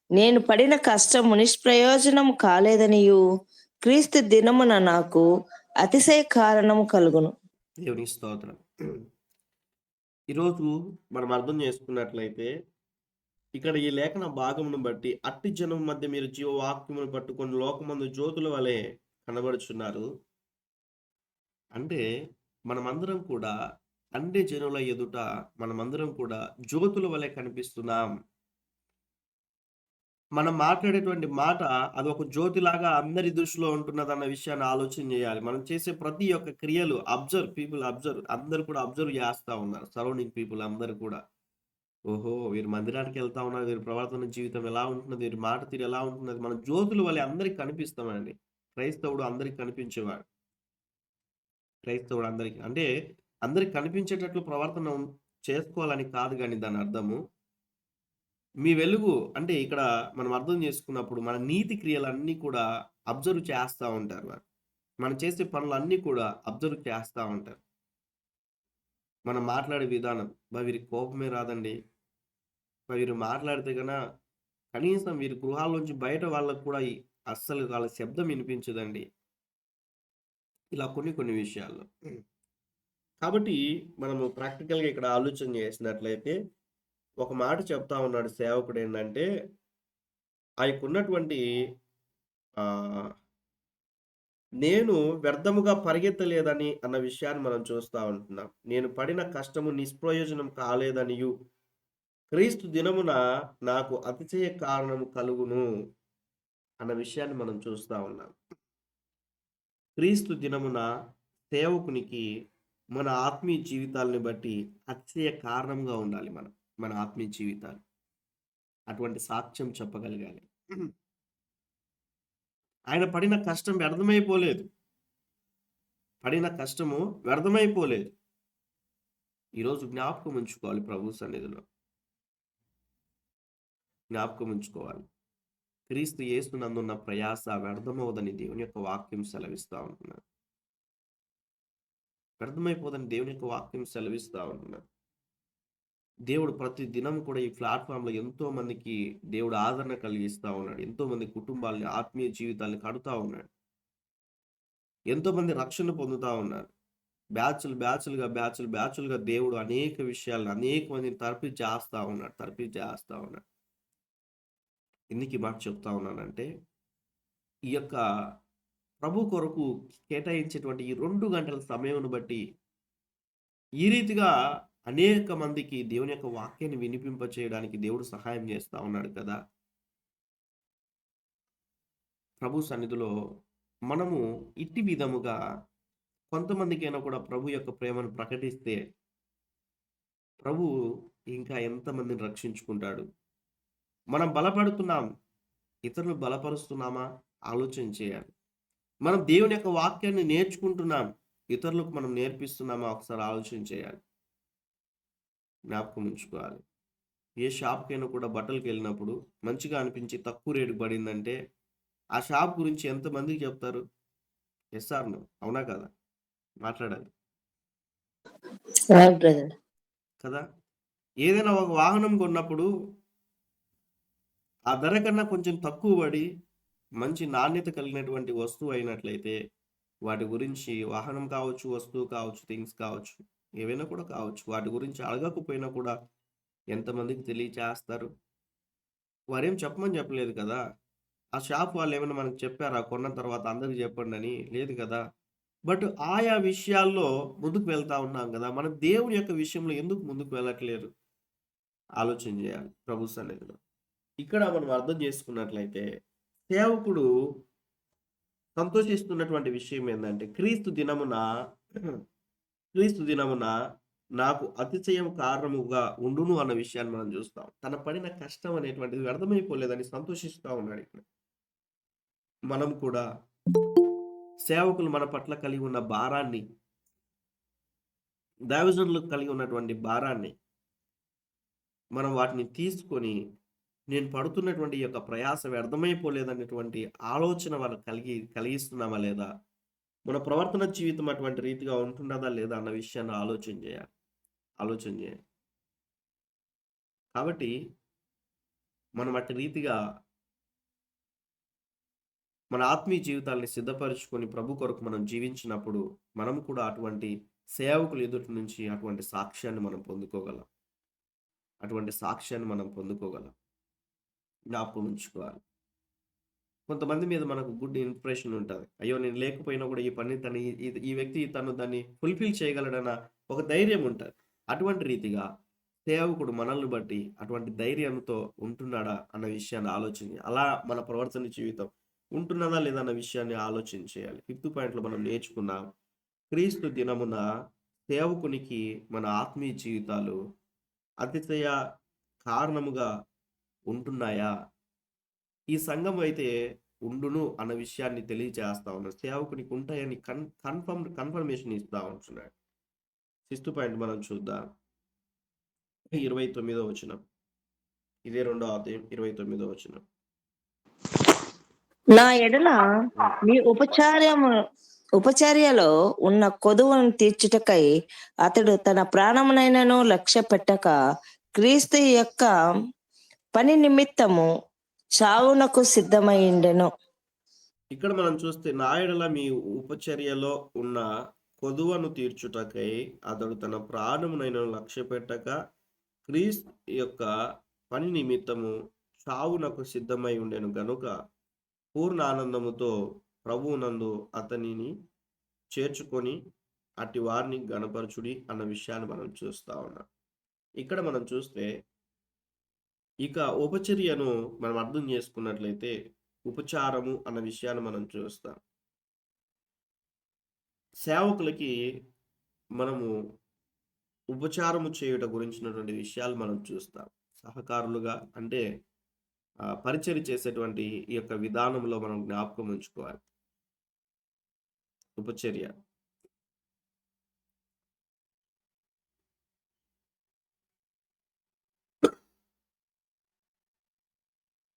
నేను పడిన కష్టము నిష్ప్రయోజనం కాలేదనియు క్రీస్తు దినమున నాకు అతిశయ కారణము కలుగును. దేవునికి స్తోత్రం. ఈరోజు మనం అర్థం చేసుకున్నట్లయితే ఇక్కడ ఈ లేఖన భాగమును బట్టి అట్టి జనం మధ్య మీరు జీవవాక్యమును పట్టుకొని లోకమందు జ్యోతుల వలె కనబడుచున్నారు అంటే మనమందరం కూడా అన్ని జనుల ఎదుట మనమందరం కూడా జ్యోతుల వలె కనిపిస్తున్నాం. మనం మాట్లాడేటువంటి మాట అది ఒక జ్యోతిలాగా అందరి దృష్టిలో ఉంటున్నదన్న విషయాన్ని ఆలోచన చేయాలి. మనం చేసే ప్రతి ఒక్క క్రియలు అబ్జర్వ్ అందరూ కూడా అబ్జర్వ్ చేస్తా ఉన్నారు. సరౌండింగ్ పీపుల్ అందరూ కూడా ఓహో! వీరు మందిరానికి వెళ్తా ఉన్నారు. వీరి ప్రవర్తన జీవితం ఎలా ఉంటున్నది, వీరి మాట తీరు ఎలా ఉంటున్నది. మనం జ్యోతుల వలె అందరికి కనిపిస్తామండి. క్రైస్తవుడు అందరికి కనిపించేవాడు. క్రైస్తవుడు అందరికి అంటే అందరికి కనిపించేటట్లు ప్రవర్తన చేసుకోవాలని కాదు కానీ దాని అర్థము మీ వెలుగు అంటే ఇక్కడ మనం అర్థం చేసుకున్నప్పుడు మన నీతి క్రియలన్నీ కూడా అబ్జర్వ్ చేస్తూ ఉంటారు వారు. మనం చేసే పనులన్నీ కూడా అబ్జర్వ్ చేస్తూ ఉంటారు. మనం మాట్లాడే విధానం వీరికి కోపమే రాదండి, వీరు మాట్లాడితే కన్నా కనీసం వీరి గృహాల్లోంచి బయట వాళ్ళకు కూడా అస్సలు వాళ్ళ శబ్దం వినిపించదండి. ఇలా కొన్ని విషయాల్లో కాబట్టి మనము ప్రాక్టికల్గా ఇక్కడ ఆలోచన చేసినట్లయితే ఒక మాట చెప్తా ఉన్నాడు సేవకుడు ఏంటంటే ఆయనకున్నటువంటి నేను వ్యర్థముగా పరిగెత్తలేదని అన్న విషయాన్ని మనం చూస్తూ ఉంటున్నాం. నేను పడిన కష్టము నిష్ప్రయోజనం కాలేదనియు క్రీస్తు దినమున నాకు అతిశయ కారణం కలుగును అన్న విషయాన్ని మనం చూస్తూ ఉన్నాం. క్రీస్తు దినమున సేవకునికి మన ఆత్మీయ జీవితాలని బట్టి అతిశయ కారణంగా ఉండాలి. మన ఆత్మీయ జీవితాలు అటువంటి సాక్ష్యం చెప్పగలగాలి. ఆయన పడిన కష్టం వ్యర్థమైపోలేదు. ఈరోజు జ్ఞాపకం ఉంచుకోవాలి. ప్రభు సన్నిధిలో జ్ఞాపకం ఉంచుకోవాలి. క్రీస్తు యేసునందున్న ప్రయాస వ్యర్థమవుదని దేవుని యొక్క వాక్యం సెలవిస్తూ ఉంటున్నారు. వ్యర్థమైపోదని దేవుని యొక్క వాక్యం సెలవిస్తూ ఉంటున్నారు. దేవుడు ప్రతి దినం కూడా ఈ ప్లాట్ఫామ్లో ఎంతో మందికి దేవుడు ఆదరణ కలిగిస్తూ ఉన్నాడు. ఎంతో మంది కుటుంబాలని ఆత్మీయ జీవితాన్ని కడుతూ ఉన్నాడు. ఎంతో మంది రక్షణ పొందుతూ ఉన్నారు. బ్యాచులుగా దేవుడు అనేక విషయాలను అనేక మందిని తరపి చేస్తూ ఉన్నాడు. ఎందుకు ఈ మాట చెప్తా ఉన్నానంటే ఈ యొక్క ప్రభు కొరకు కేటాయించేటువంటి ఈ 2 గంటల సమయం బట్టి ఈ రీతిగా అనేక మందికి దేవుని యొక్క వాక్యాన్ని వినిపింప చేయడానికి దేవుడు సహాయం చేస్తా ఉన్నాడు కదా. ప్రభు సన్నిధిలో మనము ఇట్టి విధముగా కొంతమందికైనా కూడా ప్రభు యొక్క ప్రేమను ప్రకటిస్తే ప్రభు ఇంకా ఎంతమందిని రక్షించుకుంటాడు. మనం బలపడుతున్నాం, ఇతరులు బలపరుస్తున్నామా ఆలోచన చేయాలి. మనం దేవుని యొక్క వాక్యాన్ని నేర్చుకుంటున్నాం, ఇతరులకు మనం నేర్పిస్తున్నామా ఒకసారి ఆలోచన చేయాలి. జ్ఞాపకం ఉంచుకోవాలి. ఏ షాప్కైనా కూడా బట్టలకు వెళ్ళినప్పుడు మంచిగా అనిపించి తక్కువ రేటు పడిందంటే ఆ షాప్ గురించి ఎంతమందికి చెప్తారు? Yes or no? అవునా కదా? మాట్లాడాలి కదా. ఏదైనా ఒక వాహనం కొన్నప్పుడు ఆ ధర కన్నా కొంచెం తక్కువ పడి మంచి నాణ్యత కలిగినటువంటి వస్తువు అయినట్లయితే వాటి గురించి వాహనం కావచ్చు, వస్తువు కావచ్చు, థింగ్స్ కావచ్చు, ఏవైనా కూడా కావచ్చు, వాటి గురించి అడగకపోయినా కూడా ఎంతమందికి తెలియచేస్తారు. వారేం చెప్పమని చెప్పలేదు కదా. ఆ షాప్ వాళ్ళు ఏమైనా మనకు చెప్పారా కొన్న తర్వాత అందరికి చెప్పండి అని? లేదు కదా. బట్ ఆయా విషయాల్లో ముందుకు వెళ్తా ఉన్నాం కదా. మన దేవుని యొక్క విషయంలో ఎందుకు ముందుకు వెళ్ళట్లేదు ఆలోచన చేయాలి ప్రభు సన్నిధిలో. ఇక్కడ మనం అర్థం చేసుకున్నట్లయితే సేవకుడు సంతోషిస్తున్నటువంటి విషయం ఏంటంటే క్రీస్తు దినమున నాకు అతిశయం కారణముగా ఉండును అన్న విషయాన్ని మనం చూస్తాం. తన పడిన కష్టం అనేటువంటిది వ్యర్థమైపోలేదని సంతోషిస్తా ఉన్నాడు ఇక్కడ. మనం కూడా సేవకులు మన పట్ల కలిగి ఉన్న భారాన్ని, దైవజనులు కలిగి ఉన్నటువంటి భారాన్ని మనం వాటిని తీసుకొని, నేను పడుతున్నటువంటి ఈ యొక్క ప్రయాస వ్యర్థమైపోలేదనేటువంటి ఆలోచన వాళ్ళు కలిగిస్తున్నామా లేదా? మన ప్రవర్తన జీవితం అటువంటి రీతిగా ఉంటున్నదా లేదా అన్న విషయాన్ని ఆలోచన చేయాలి. కాబట్టి మనం అట్టి రీతిగా మన ఆత్మీయ జీవితాల్ని సిద్ధపరుచుకొని ప్రభు కొరకు మనం జీవించినప్పుడు మనం కూడా అటువంటి సేవకులు ఎదుటి నుంచి అటువంటి సాక్ష్యాన్ని మనం పొందుకోగలం. జ్ఞాపకం ఉంచుకోవాలి. కొంతమంది మీద మనకు గుడ్ ఇంప్రెషన్ ఉంటుంది. అయ్యో, నేను లేకపోయినా కూడా ఈ పని ఈ వ్యక్తి తను దాన్ని ఫుల్ఫిల్ చేయగలడన్న ఒక ధైర్యం ఉంటుంది. అటువంటి రీతిగా సేవకుడు మనల్ని బట్టి అటువంటి ధైర్యంతో ఉంటున్నాడా అన్న విషయాన్ని ఆలోచించి, అలా మన ప్రవర్తన జీవితం ఉంటున్నదా లేదా అన్న విషయాన్ని ఆలోచన చేయాలి. 5th పాయింట్లో మనం నేర్చుకున్నాం, క్రీస్తు దినమున సేవకునికి మన ఆత్మీయ జీవితాలు అతిశయ కారణముగా ఉంటున్నాయా? ఈ సంఘం అయితే ఉండును అన్న విషయాన్ని తెలియజేస్తా ఉన్నాడు. సేవకునికి ఉంటాయని కన్ఫర్మేషన్ ఇస్తా ఉంటున్నాడు. 6th పాయింట్ మనం చూద్దాం. 29వ వచనం. ఇదే 2వ అధ్యాయం 29వ వచనం. నా ఎడల మీ ఉపచర్యలో ఉన్న కొదువును తీర్చుటకై అతడు తన ప్రాణమునైనను లక్ష్య పెట్టక క్రీస్తు యొక్క పని నిమిత్తము చావునకు సిద్ధమైండెను. ఇక్కడ మనం చూస్తే, నా ఎడల మీ ఉపచర్యలో ఉన్న కొదువను తీర్చుటకై అతడు తన ప్రాణమునైనను లక్ష్య పెట్టక క్రీస్తు యొక్క పని నిమిత్తము చావునకు సిద్ధమై ఉండెను గనుక పూర్ణ ఆనందముతో ప్రభువునందు అతనిని చేర్చుకొని అట్టి వారిని గణపరచుడి అన్న విషయాన్ని మనం చూస్తా ఉన్నాం. ఇక్కడ మనం చూస్తే, ఇక ఉపచర్యను మనం అర్థం చేసుకున్నట్లయితే ఉపచారము అన్న విషయాన్ని మనం చూస్తాం. సేవకులకి మనము ఉపచారము చేయుట గురించినటువంటి విషయాలు మనం చూస్తాం. సహకారులుగా అంటే పరిచర్య చేసేటువంటి ఈ యొక్క విధానంలో మనం జ్ఞాపకం ఉంచుకోవాలి. ఉపచర్య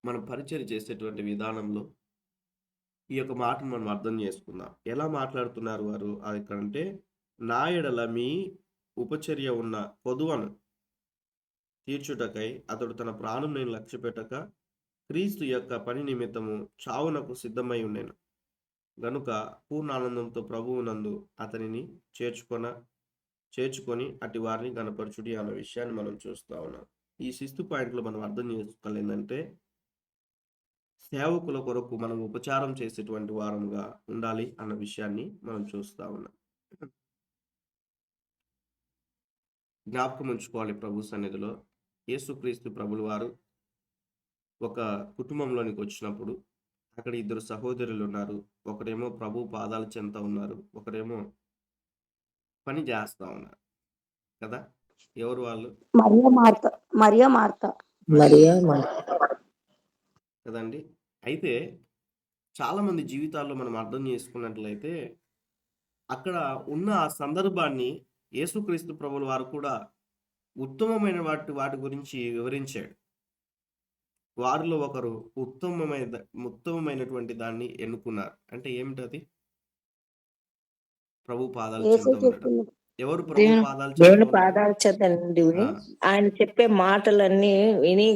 మనం పరిచర్య చేసేటువంటి విధానంలో ఈ యొక్క మాటను మనం అర్థం చేసుకుందాం. ఎలా మాట్లాడుతున్నారు వారు అక్కడంటే, నా ఎడల మీ ఉపచర్య ఉన్న కొదువను తీర్చుటకై అతడు తన ప్రాణం నేను లక్ష్య పెట్టక క్రీస్తు యొక్క పని నిమిత్తము చావునకు సిద్ధమై ఉండెను గనుక పూర్ణ ఆనందంతో ప్రభువునందు అతనిని చేర్చుకొని అటు వారిని గణపరచుడి అన్న విషయాన్ని మనం చూస్తా ఉన్నాం. ఈ 6th పాయింట్లో మనం అర్థం చేసుకోవాలి ఏంటంటే, సేవకుల కొరకు మనం ఉపచారం చేసేటువంటి వారముగా ఉండాలి అన్న విషయాన్ని మనం చూస్తా ఉన్నాం. జ్ఞాపకం ఉంచుకోవాలి ప్రభు సన్నిధిలో. యేసుక్రీస్తు ప్రభుల వారు ఒక కుటుంబంలోనికి వచ్చినప్పుడు అక్కడ 2 సహోదరులు ఉన్నారు. ఒకరేమో ప్రభు పాదాల చెంత ఉన్నారు, ఒకరేమో పని చేస్తా ఉన్నారు కదా. ఎవరు వాళ్ళు? మరియా మార్త కదండి. అయితే చాలా మంది జీవితాల్లో మనం అర్థం చేసుకున్నట్లయితే, అక్కడ ఉన్న ఆ సందర్భాన్ని యేసుక్రీస్తు ప్రభుల వారు కూడా ఉత్తమమైన వాటి గురించి వివరించాడు. వారిలో ఒకరు ఉత్తమమైనటువంటి దాన్ని ఎన్నుకున్నారు. అంటే ఏమిటది? ప్రభు పాదాల చెంత ఉండడం. ఎవరు ప్రభు పాదాల దేవుని చెంత పాదాల చెంత నుండి ఆయన చెప్పే మాటలన్నీ విని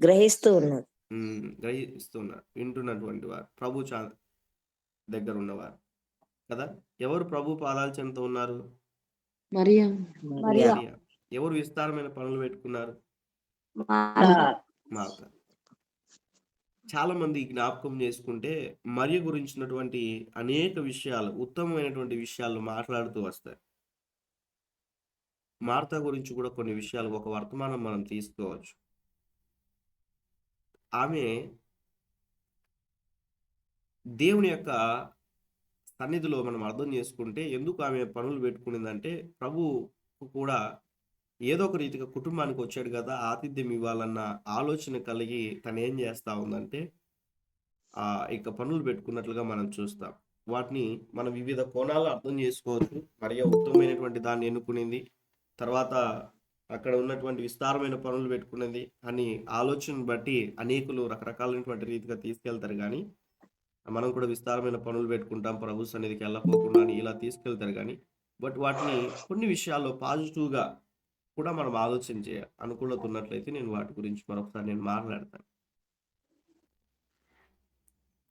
గ్రహిస్తూ ఉన్నారు. వింటున్నటువంటి వారు ప్రభు దగ్గర ఉన్నవారు కదా. ఎవరు ప్రభు పాదాల చెంత ఉన్నారు? మరియా. ఎవరు విస్తారమైన పనులు పెట్టుకున్నారు? మార్త. చాలా మంది జ్ఞాపకం చేసుకుంటే మరియ గురించినటువంటి అనేక విషయాలు, ఉత్తమమైనటువంటి విషయాలు మాట్లాడుతూ వస్తాయి. మార్త గురించి కూడా కొన్ని విషయాలు, ఒక వర్తమానం మనం తీసుకోవచ్చు. ఆమె దేవుని యొక్క సన్నిధిలో మనం అర్థం చేసుకుంటే ఎందుకు ఆమె పనులు పెట్టుకునిందంటే, ప్రభు కూడా ఏదో ఒక రీతిగా కుటుంబానికి వచ్చాడు కదా, ఆతిథ్యం ఇవ్వాలన్న ఆలోచన కలిగి తను ఏం చేస్తా ఉందంటే ఇక పనులు పెట్టుకున్నట్లుగా మనం చూస్తాం. వాటిని మనం వివిధ కోణాల్లో అర్థం చేసుకోవచ్చు. మరియ ఉత్తమమైనటువంటి దాన్ని ఎన్నుకునింది. తర్వాత అక్కడ ఉన్నటువంటి విస్తారమైన పనులు పెట్టుకున్నది అని ఆలోచనను బట్టి అనేకులు రకరకాలైనటువంటి రీతిగా తీసుకెళ్తారు కానీ, మనం కూడా విస్తారమైన పనులు పెట్టుకుంటాం ప్రభు సన్నిధికి వెళ్ళకోకుండా అని ఇలా తీసుకెళ్తారు కానీ, బట్ వాటిని కొన్ని విషయాల్లో పాజిటివ్‌గా కూడా మనం ఆలోచన చేయాలి. అనుకూలత ఉన్నట్లయితే నేను వాటి గురించి మరొకసారి నేను మాట్లాడతాను.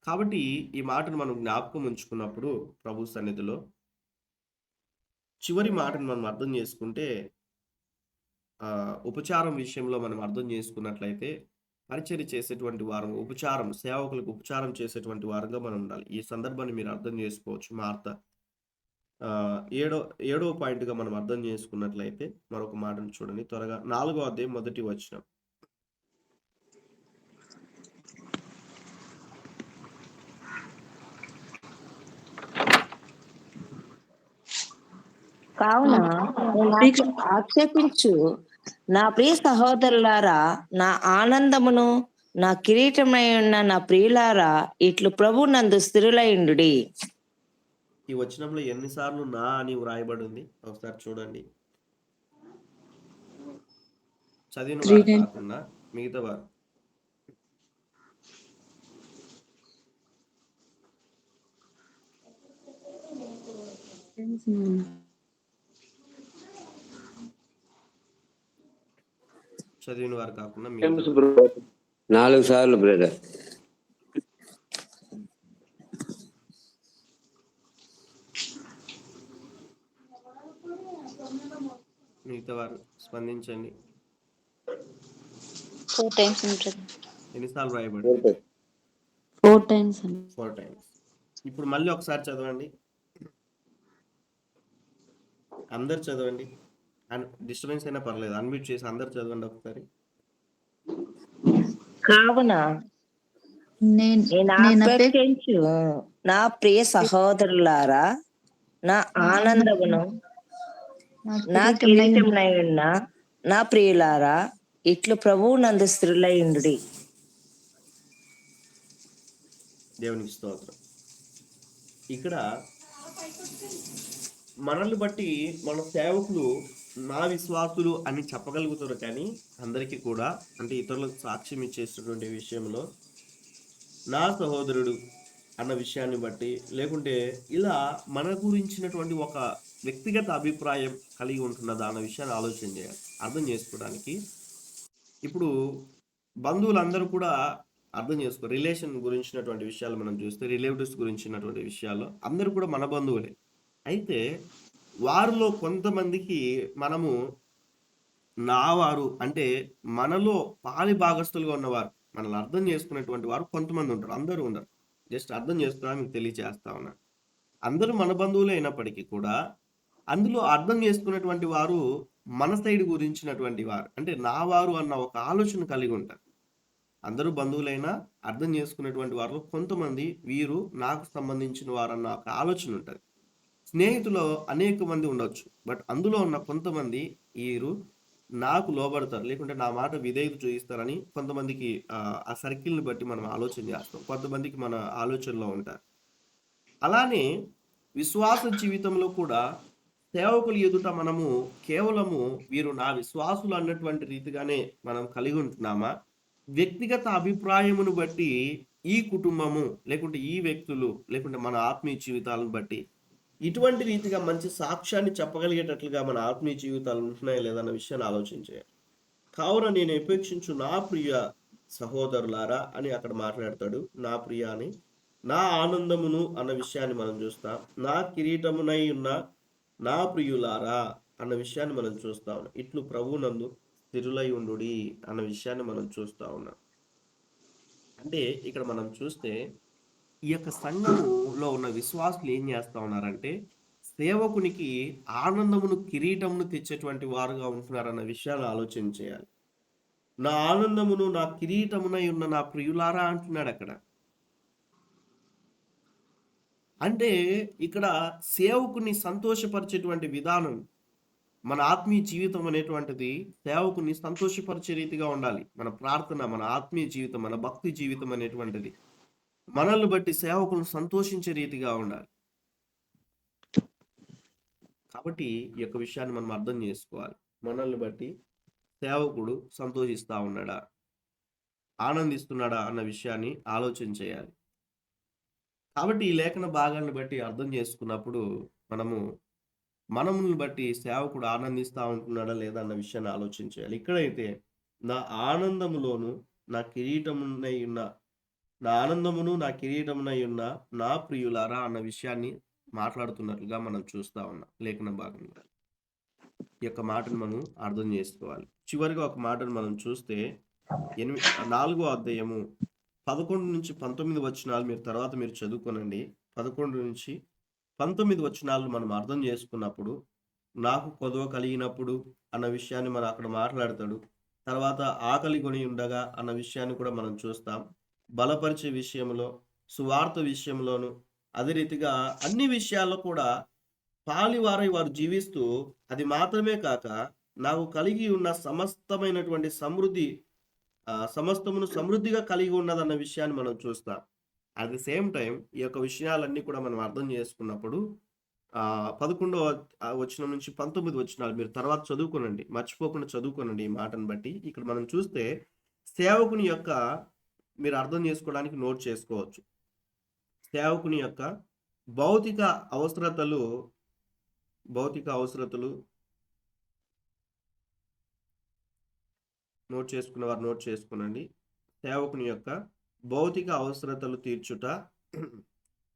కాబట్టి ఈ మాటను మనం జ్ఞాపకం ఉంచుకున్నప్పుడు ప్రభు సన్నిధిలో చివరి మాటను మనం అర్థం చేసుకుంటే ఉపచారం విషయంలో మనం అర్థం చేసుకున్నట్లయితే పరిచర్య చేసేటువంటి వారం ఉపచారం సేవకులకు ఉపచారం చేసేటువంటి వారంగా మనం ఉండాలి. ఈ సందర్భాన్ని మీరు అర్థం చేసుకోవచ్చు. మార్త ఏడో పాయింట్గా మనం అర్థం చేసుకున్నట్లయితే మరొక మాటను చూడండి త్వరగా 4వ అధ్యాయం 1వ వచనం. కావున నేను ఆక్షేపించు నా ప్రియ సహోదరులారా, నా ఆనందమును నా కిరీటమై ఉన్న నా ప్రియులారా, ఇట్లు ప్రభు నందు స్థిరులైండుడి. ఈ వచనంలో ఎన్నిసార్లు నా అని వ్రాయబడి ఉంది ఒకసారి చూడండి. చదివిన వారు కాకుండా మిగతా వారు. చదివిన వారు కాకుండా 4 సార్లు బ్రదర్. మిగతా వారు స్పందించండి. 4 times ఉంటుంది. ఎన్నిసార్లు రాయబడింది? 4 times అండి. 4 times. ఇప్పుడు మళ్ళీ ఒకసారి చదవండి. అందరు చదవండి. డిస్టర్బెన్స్ అయినా పర్లేదు, అన్మ్యూట్ చేసి అందరు చదవండి ఒకసారి. కావున నేను ఆక్షేపించు నా ప్రియ సహోదరులారా, నా ఆనందమును నా కిరీటమునై ఉన్న నా ప్రియులారా, ఇట్లు ప్రభువు నందు స్థిరులైండుడి. దేవునికి స్తోత్రం. ఇక్కడ మనల్ని బట్టి మన సేవకులు నా విశ్వాసులు అని చెప్పగలుగుతారు కానీ అందరికీ కూడా, అంటే ఇతరులకు సాక్ష్యం ఇచ్చేటటువంటి విషయంలో నా సహోదరుడు అన్న విషయాన్ని బట్టి, లేకుంటే ఇలా మన గురించినటువంటి ఒక వ్యక్తిగత అభిప్రాయం కలిగి ఉంటున్నదా అన్న విషయాన్ని ఆలోచన చేయాలి, అర్థం చేసుకోవడానికి. ఇప్పుడు బంధువులందరూ కూడా అర్థం చేసుకో, రిలేషన్ గురించినటువంటి విషయాలు మనం చూస్తే రిలేటివ్స్ గురించినటువంటి విషయాల్లో అందరూ కూడా మన బంధువులే. అయితే వారిలో కొంతమందికి మనము నా వారు అంటే మనలో పాలి భాగస్తులుగా ఉన్నవారు, మనల్ని అర్థం చేసుకునేటువంటి వారు కొంతమంది ఉంటారు, అందరూ ఉండరు. జస్ట్ అర్థం చేసుకోవడానికి మీకు తెలియజేస్తా ఉన్నా. అందరూ మన బంధువులే అయినప్పటికీ కూడా అందులో అర్థం చేసుకునేటువంటి వారు మన సైడ్ గురించినటువంటి వారు, అంటే నా వారు అన్న ఒక ఆలోచన కలిగి ఉంటారు. అందరూ బంధువులైనా అర్థం చేసుకునేటువంటి వారు కొంతమంది వీరు నాకు సంబంధించిన వారు అన్న ఒక ఆలోచన ఉంటుంది. స్నేహితులు అనేక మంది ఉండొచ్చు, బట్ అందులో ఉన్న కొంతమంది వీరు నాకు లోబడతారు, లేకుంటే నా మాట విధేయత చూపిస్తారని కొంతమందికి ఆ సర్కిల్ని బట్టి మనం ఆలోచన చేస్తాం. కొంతమందికి మన ఆలోచనలో ఉంటారు. అలానే విశ్వాస జీవితంలో కూడా సేవకులు ఎదుట మనము కేవలము వీరు నా విశ్వాసులు అన్నటువంటి రీతిగానే మనం కలిగి ఉంటున్నామా, వ్యక్తిగత అభిప్రాయమును బట్టి ఈ కుటుంబము లేకుంటే ఈ వ్యక్తులు లేకుంటే మన ఆత్మీయ జీవితాలను బట్టి ఇటువంటి రీతిగా మంచి సాక్ష్యాన్ని చెప్పగలిగేటట్లుగా మన ఆత్మీయ జీవితాలు ఉంటున్నాయా లేదన్న విషయాన్ని ఆలోచించాలి. కావున నేను అపేక్షించు నా ప్రియ సహోదరులారా అని అక్కడ మాట్లాడతాడు. నా ప్రియ అని, నా ఆనందమును అన్న విషయాన్ని మనం చూస్తాం. నా కిరీటమునై ఉన్న నా ప్రియులారా అన్న విషయాన్ని మనం చూస్తా ఉన్నాం. ఇట్లు ప్రభువునందు స్థిరులై ఉండుడి అన్న విషయాన్ని మనం చూస్తా ఉన్నాం. అంటే ఇక్కడ మనం చూస్తే ఈ యొక్క సంఘములో ఉన్న విశ్వాసులు ఏం చేస్తా ఉన్నారంటే సేవకునికి ఆనందమును కిరీటమును తెచ్చేటువంటి వారుగా ఉంటున్నారన్న విషయాన్ని ఆలోచన చేయాలి. నా ఆనందమును నా కిరీటమునై ఉన్న నా ప్రియులారా అంటున్నాడు అక్కడ. అంటే ఇక్కడ సేవకుని సంతోషపరిచేటువంటి విధానం మన ఆత్మీయ జీవితం అనేటువంటిది సేవకుని సంతోషపరిచే రీతిగా ఉండాలి. మన ప్రార్థన, మన ఆత్మీయ జీవితం, మన భక్తి జీవితం అనేటువంటిది మనల్ని బట్టి సేవకులను సంతోషించే రీతిగా ఉండాలి. కాబట్టి ఈ యొక్క విషయాన్ని మనం అర్థం చేసుకోవాలి. మనల్ని బట్టి సేవకుడు సంతోషిస్తా ఉన్నాడా, ఆనందిస్తున్నాడా అన్న విషయాన్ని ఆలోచన చేయాలి. కాబట్టి ఈ లేఖన భాగాన్ని బట్టి అర్థం చేసుకున్నప్పుడు మనముని బట్టి సేవకుడు ఆనందిస్తా ఉంటున్నాడా లేదా అన్న విషయాన్ని ఆలోచించాలి. ఇక్కడైతే నా ఆనందములోను నా కిరీటమునై ఉన్న నా ఆనందమును నా కిరీటమునై ఉన్న నా ప్రియులారా అన్న విషయాన్ని మాట్లాడుతున్నట్లుగా మనం చూస్తా ఉన్నాం లేఖన భాగంలో. ఈ యొక్క మాటను మనం అర్థం చేసుకోవాలి. చివరిగా ఒక మాటను మనం చూస్తే 4వ అధ్యాయము 11 నుంచి 19 వచనాలు మీరు చదువుకోనండి. 11 నుంచి 19 వచనాలు మనం అర్థం చేసుకున్నప్పుడు నాకు కొదవ కలిగినప్పుడు అన్న విషయాన్ని మనం అక్కడ మాట్లాడతాడు. తర్వాత ఆకలి కొని ఉండగా అన్న విషయాన్ని కూడా మనం చూస్తాం. బలపరిచే విషయంలో, సువార్త విషయంలోను, అదే రీతిగా అన్ని విషయాల్లో కూడా పాలివారై వారు జీవిస్తూ, అది మాత్రమే కాక నాకు కలిగి ఉన్న సమస్తమైనటువంటి సమస్తమును సమృద్ధిగా కలిగి ఉన్నదన్న విషయాన్ని మనం చూస్తాం. అట్ ది సేమ్ టైం ఈ యొక్క విషయాలన్నీ కూడా మనం అర్థం చేసుకున్నప్పుడు 11వ వచనం నుంచి 19 వచనాలు మీరు తర్వాత చదువుకోనండి, మర్చిపోకుండా చదువుకోనండి. ఈ మాటను బట్టి ఇక్కడ మనం చూస్తే సేవకుని యొక్క మీరు అర్థం చేసుకోవడానికి నోట్ చేసుకోవచ్చు. సేవకుని యొక్క భౌతిక అవసరతలు నోట్ చేసుకున్న వారు నోట్ చేసుకోనండి. సేవకుని యొక్క భౌతిక అవసరతలు తీర్చుట,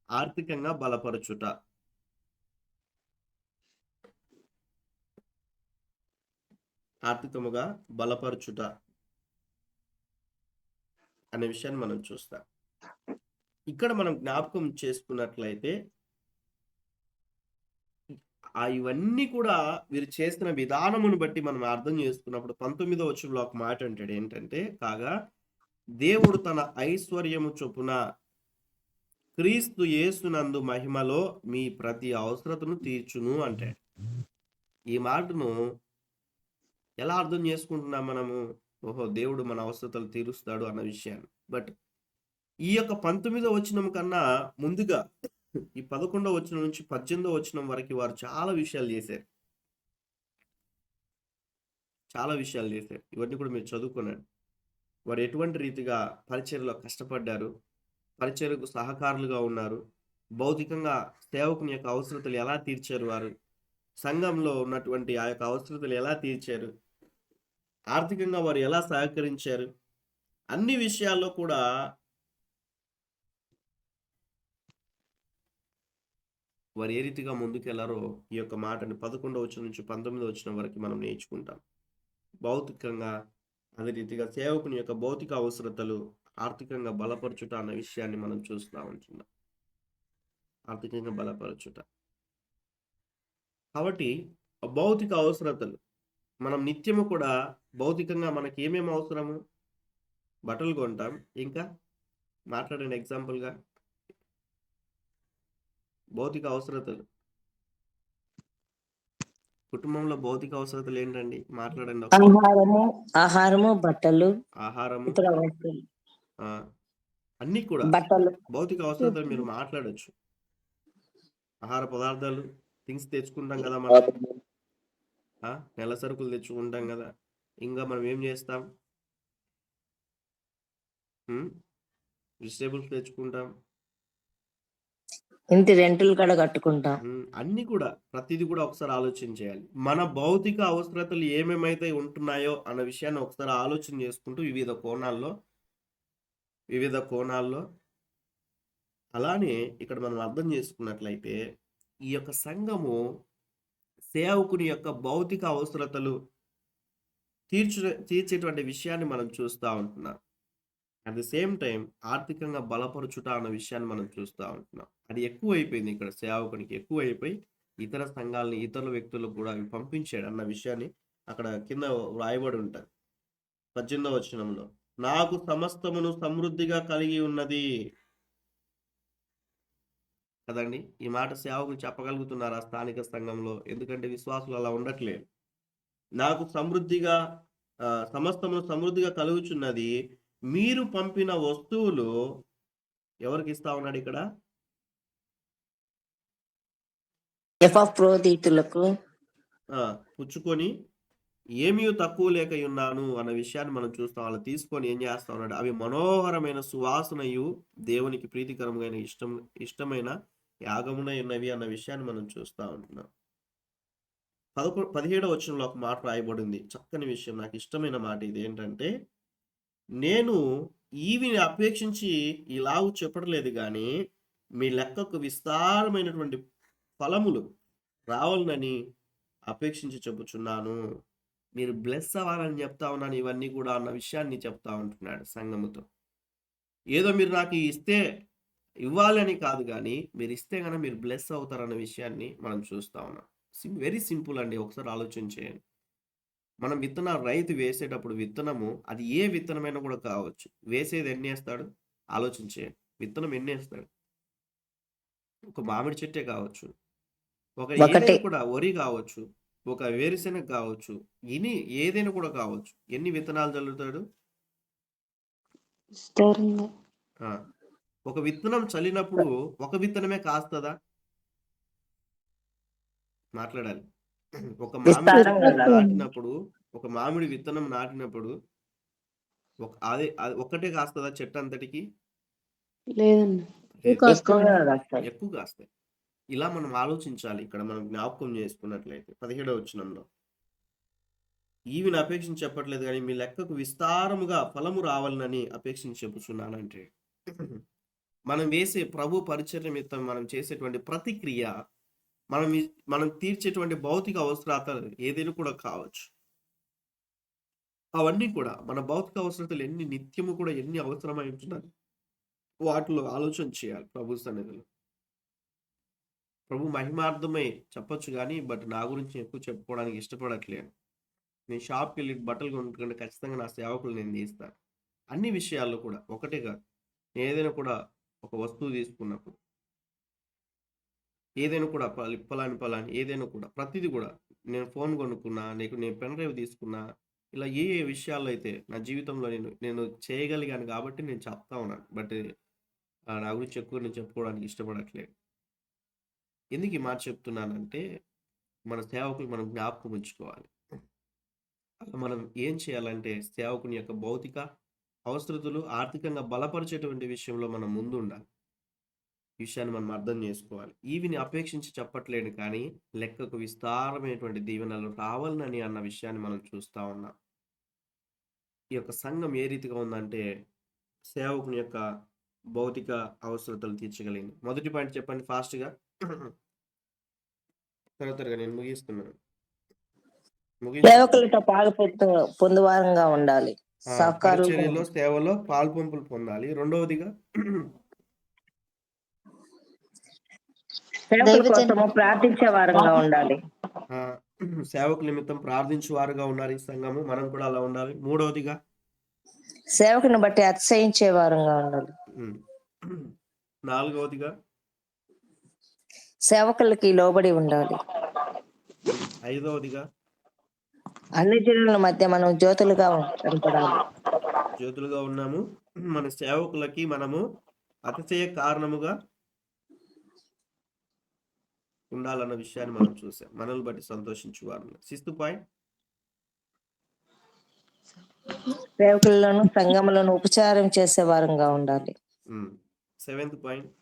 ఆర్థికంగా బలపరచుట. ఆర్థికముగా బలపరచుట అనే విషయాన్ని మనం చూస్తాం. ఇక్కడ మనం జ్ఞాపకం చేసుకున్నట్లయితే ఇవన్నీ కూడా వీరు చేసిన విధానమును బట్టి మనం అర్థం చేసుకున్నప్పుడు 19వ వచనంలో ఒక మాట అంటాడు. ఏంటంటే, కాగా దేవుడు తన ఐశ్వర్యము చొప్పున క్రీస్తు యేసునందు మహిమలో మీ ప్రతి అవసరతను తీర్చును అంటాడు. ఈ మాటను ఎలా అర్థం చేసుకుంటున్నాం మనము? ఓహో, దేవుడు మన అవసరతలు తీరుస్తాడు అన్న విషయాన్ని. బట్ ఈ యొక్క 19వ వచనం కన్నా ముందుగా ఈ 11వ వచనం నుంచి 18వ వచనం వరకు వారు చాలా విషయాలు చేశారు. ఇవన్నీ కూడా మీరు చదువుకున్నాడు. వారు ఎటువంటి రీతిగా పరిచర్యలో కష్టపడ్డారు, పరిచర్యకు సహకారులుగా ఉన్నారు, భౌతికంగా సేవకుని యొక్క అవసరతలు ఎలా తీర్చారు, వారు సంఘంలో ఉన్నటువంటి ఆ యొక్క అవసరతలు ఎలా తీర్చారు, ఆర్థికంగా వారు ఎలా సహకరించారు, అన్ని విషయాల్లో కూడా వారు ఏ రీతిగా ముందుకెళ్లారో ఈ యొక్క మాటని 11వ వచనం నుంచి 19వ వచనం వరకు మనం నేర్చుకుంటాం. భౌతికంగా, అదే రీతిగా సేవకుని యొక్క భౌతిక అవసరతలు ఆర్థికంగా బలపరచుట అన్న విషయాన్ని మనం చూస్తూ ఉంటున్నాం. ఆర్థికంగా బలపరచుట కాబట్టి భౌతిక అవసరతలు మనం నిత్యము కూడా భౌతికంగా మనకి ఏమేమి అవసరము? బట్టలు కొంటాం. ఇంకా మాట్లాడండి ఎగ్జాంపుల్గా. భౌతిక అవసరతలు, కుటుంబంలో భౌతిక అవసరతలు ఏంటండి? మాట్లాడండి. ఆహారము, బట్టలు, ఆహారము, ఇతర వస్తువులు, అన్ని కూడా బట్టలు, భౌతిక అవసరతలు మీరు మాట్లాడొచ్చు. ఆహార పదార్థాలు, థింగ్స్ తెచ్చుకుంటాం కదా మనం, నెల సరుకులు తెచ్చుకుంటాం కదా. ఇంకా మనం ఏం చేస్తాం? వెజిటేబుల్స్ తెచ్చుకుంటాం, ఇంటి రెంటులు కూడా కట్టుకుంటాం. అన్ని కూడా ప్రతిదీ కూడా ఒకసారి ఆలోచన చేయాలి. మన భౌతిక అవసరతలు ఏమేమైతే ఉంటున్నాయో అన్న విషయాన్ని ఒకసారి ఆలోచన చేసుకుంటూ వివిధ కోణాల్లో అలానే ఇక్కడ మనం అర్థం చేసుకున్నట్లయితే ఈ యొక్క సంఘము సేవకుని యొక్క భౌతిక అవసరతలు తీర్చేటువంటి విషయాన్ని మనం చూస్తూ ఉంటున్నాం. అట్ ది సేమ్ టైం ఆర్థికంగా బలపరచుట అన్న విషయాన్ని మనం చూస్తూ ఉంటున్నాం. అది ఎక్కువైపోయింది. ఇక్కడ సేవకునికి ఎక్కువైపోయి ఇతర సంఘాలని, ఇతర వ్యక్తులకు కూడా అవి పంపించాడు అన్న విషయాన్ని అక్కడ కింద వ్రాయబడి ఉంటుంది 18వ వచనంలో. నాకు సమస్తమును సమృద్ధిగా కలిగి ఉన్నది కదండి. ఈ మాట సేవకులు చెప్పగలుగుతున్నారు ఆ స్థానిక సంఘంలో. ఎందుకంటే విశ్వాసులు అలా ఉండట్లేదు. నాకు సమృద్ధిగా సమస్తము సమృద్ధిగా కలుగుచున్నది. మీరు పంపిన వస్తువులు ఎవరికి ఇస్తా ఉన్నాడు ఇక్కడ? ఎపఫ్రోదితులకు పుచ్చుకొని ఏమీ తక్కువ లేకయున్నాను అన్న విషయాన్ని మనం చూస్తాం. అలా తీసుకొని ఏం చేస్తా ఉన్నాడు? అవి మనోహరమైన సువాసనయు దేవునికి ప్రీతికరమైన ఇష్టమైన యాగమునై ఉన్నవి అన్న విషయాన్ని మనం చూస్తా ఉంటున్నాం. 17వ వచనంలో ఒక మాట రాయబడింది. చక్కని విషయం, నాకు ఇష్టమైన మాట ఇది. ఏంటంటే, నేను ఈవిని అపేక్షించి ఇలాగూ చెప్పట్లేదు కానీ మీ లెక్కకు విస్తారమైనటువంటి ఫలములు రావాలని అపేక్షించి చెప్పుచున్నాను. మీరు బ్లెస్ అవ్వాలని చెప్తా ఉన్నాను ఇవన్నీ కూడా అన్న విషయాన్ని చెప్తా ఉంటున్నాడు సంఘముతో. ఏదో మీరు నాకు ఇస్తే ఇవ్వాలి అని కాదు కానీ మీరు ఇస్తే కనుక మీరు బ్లెస్ అవుతారన్న విషయాన్ని మనం చూస్తా ఉన్నాం. వెరీ సింపుల్ అండి. ఒకసారి ఆలోచన చేయండి. మనం రైతు వేసేటప్పుడు విత్తనము అది ఏ విత్తనమైనా కూడా కావచ్చు. వేసేది ఎన్ని వేస్తాడు ఆలోచన చేయండి. విత్తనం ఎన్ని వేస్తాడు? ఒక మామిడి చెట్టే కావచ్చు, ఒక ఏదైనా కూడా వరి కావచ్చు, ఒక వేరుశెనగ కావచ్చు, ఏదైనా కూడా కావచ్చు. ఎన్ని విత్తనాలు చల్లుతాడు? ఒక విత్తనం చల్లినప్పుడు ఒక విత్తనమే కాస్తుందా? మాట్లాడాలి. ఒక మామిడి విత్తనం నాటినప్పుడు అది ఒక్కటే కాస్తుందా చెట్టు అంతటికి? ఎక్కువ కాస్తాయి. ఇలా మనం ఆలోచించాలి. ఇక్కడ మనం జ్ఞాపకం చేసుకున్నట్లయితే 17వ వచనంలో ఈవిని అపేక్షించి చెప్పట్లేదు కానీ మీ లెక్కకు విస్తారముగా ఫలము రావాలని అపేక్షించి చెప్పుచున్నానంటే, మనం వేసే ప్రభు పరిచర్య నిమిత్తం మనం చేసేటువంటి ప్రతిక్రియ, మనం తీర్చేటువంటి భౌతిక అవసరాలు ఏదైనా కూడా కావచ్చు. అవన్నీ కూడా మన భౌతిక అవసరతలు ఎన్ని నిత్యము కూడా ఎన్ని అవసరమై ఉంటున్నాయి వాటిలో ఆలోచన చేయాలి. ప్రభు సన్నిధిలో ప్రభు మహిమార్థమై చెప్పొచ్చు కానీ బట్ నా గురించి ఎక్కువ చెప్పుకోవడానికి ఇష్టపడట్లేను. నేను షాప్కి వెళ్ళి బట్టలు కొనుక్కుంటే ఖచ్చితంగా నా సేవకులు నేను తీస్తాను. అన్ని విషయాల్లో కూడా ఒకటే కాదు, ఏదైనా కూడా ఒక వస్తువు తీసుకున్నప్పుడు ఏదైనా కూడా పలాని ఏదైనా కూడా ప్రతిదీ కూడా నేను ఫోన్ కొనుక్కున్నా, నేను పెన్ డ్రైవ్ తీసుకున్నా, ఇలా ఏ విషయాల్లో అయితే నా జీవితంలో నేను చేయగలిగాను కాబట్టి నేను చెప్తా ఉన్నాను. బట్ నా గురించి ఎక్కువ నేను చెప్పుకోవడానికి ఇష్టపడట్లేదు. ఎందుకు ఈ మాట చెప్తున్నానంటే మన సేవకులు మనం జ్ఞాపకం ఉంచుకోవాలి. అలా మనం ఏం చేయాలంటే సేవకుని యొక్క భౌతిక అవసరతలు ఆర్థికంగా బలపరిచేటువంటి విషయంలో మనం ముందు ఉండాలి. ఈ విషయాన్ని మనం అర్థం చేసుకోవాలి. ఈవిని అపేక్షించి చెప్పట్లేదు కానీ లెక్కకు విస్తారమైనటువంటి దీవెనలు రావాలని అన్న విషయాన్ని మనం చూస్తా ఉన్నాం. ఈ యొక్క సంఘం ఏ రీతిగా ఉందంటే సేవకుని యొక్క భౌతిక అవసరతలు తీర్చగలిగింది. మొదటి పాయింట్ చెప్పండి ఫాస్ట్గా. త్వరగా నేను ముగిస్తున్నాను. సేవకులతో పాలు పొందువారంగా ఉండాలి. పరిచర్యలో సేవలో పాలు పంపులు పొందాలి. రెండవదిగా ప్రార్థించే వారంగా ఉండాలి. సేవకుల నిమిత్తం ప్రార్థించే వారుగా ఉన్నారు ఈ సంఘము. మనం కూడా అలా ఉండాలి. మూడవదిగా సేవకుని బట్టి అతిశయించే వారంగా ఉండాలి. నాలుగవదిగా సేవకులకి లోబడి ఉండాలి. ఐదవదిగా అన్ని జనుల మధ్య మనం జ్యోతులుగా కనపడాలి. జ్యోతులుగా ఉన్నాము. మన సేవకులకి మనము అతిశయ కారణముగా ఉండాలన్న విషయాన్ని మనం చూసాం. మనల్ని బట్టి సంతోషించువారు. 6th పాయింట్ సేవకులను సంఘములను ఉపచారం చేసే వారంగా ఉండాలి. 7th పాయింట్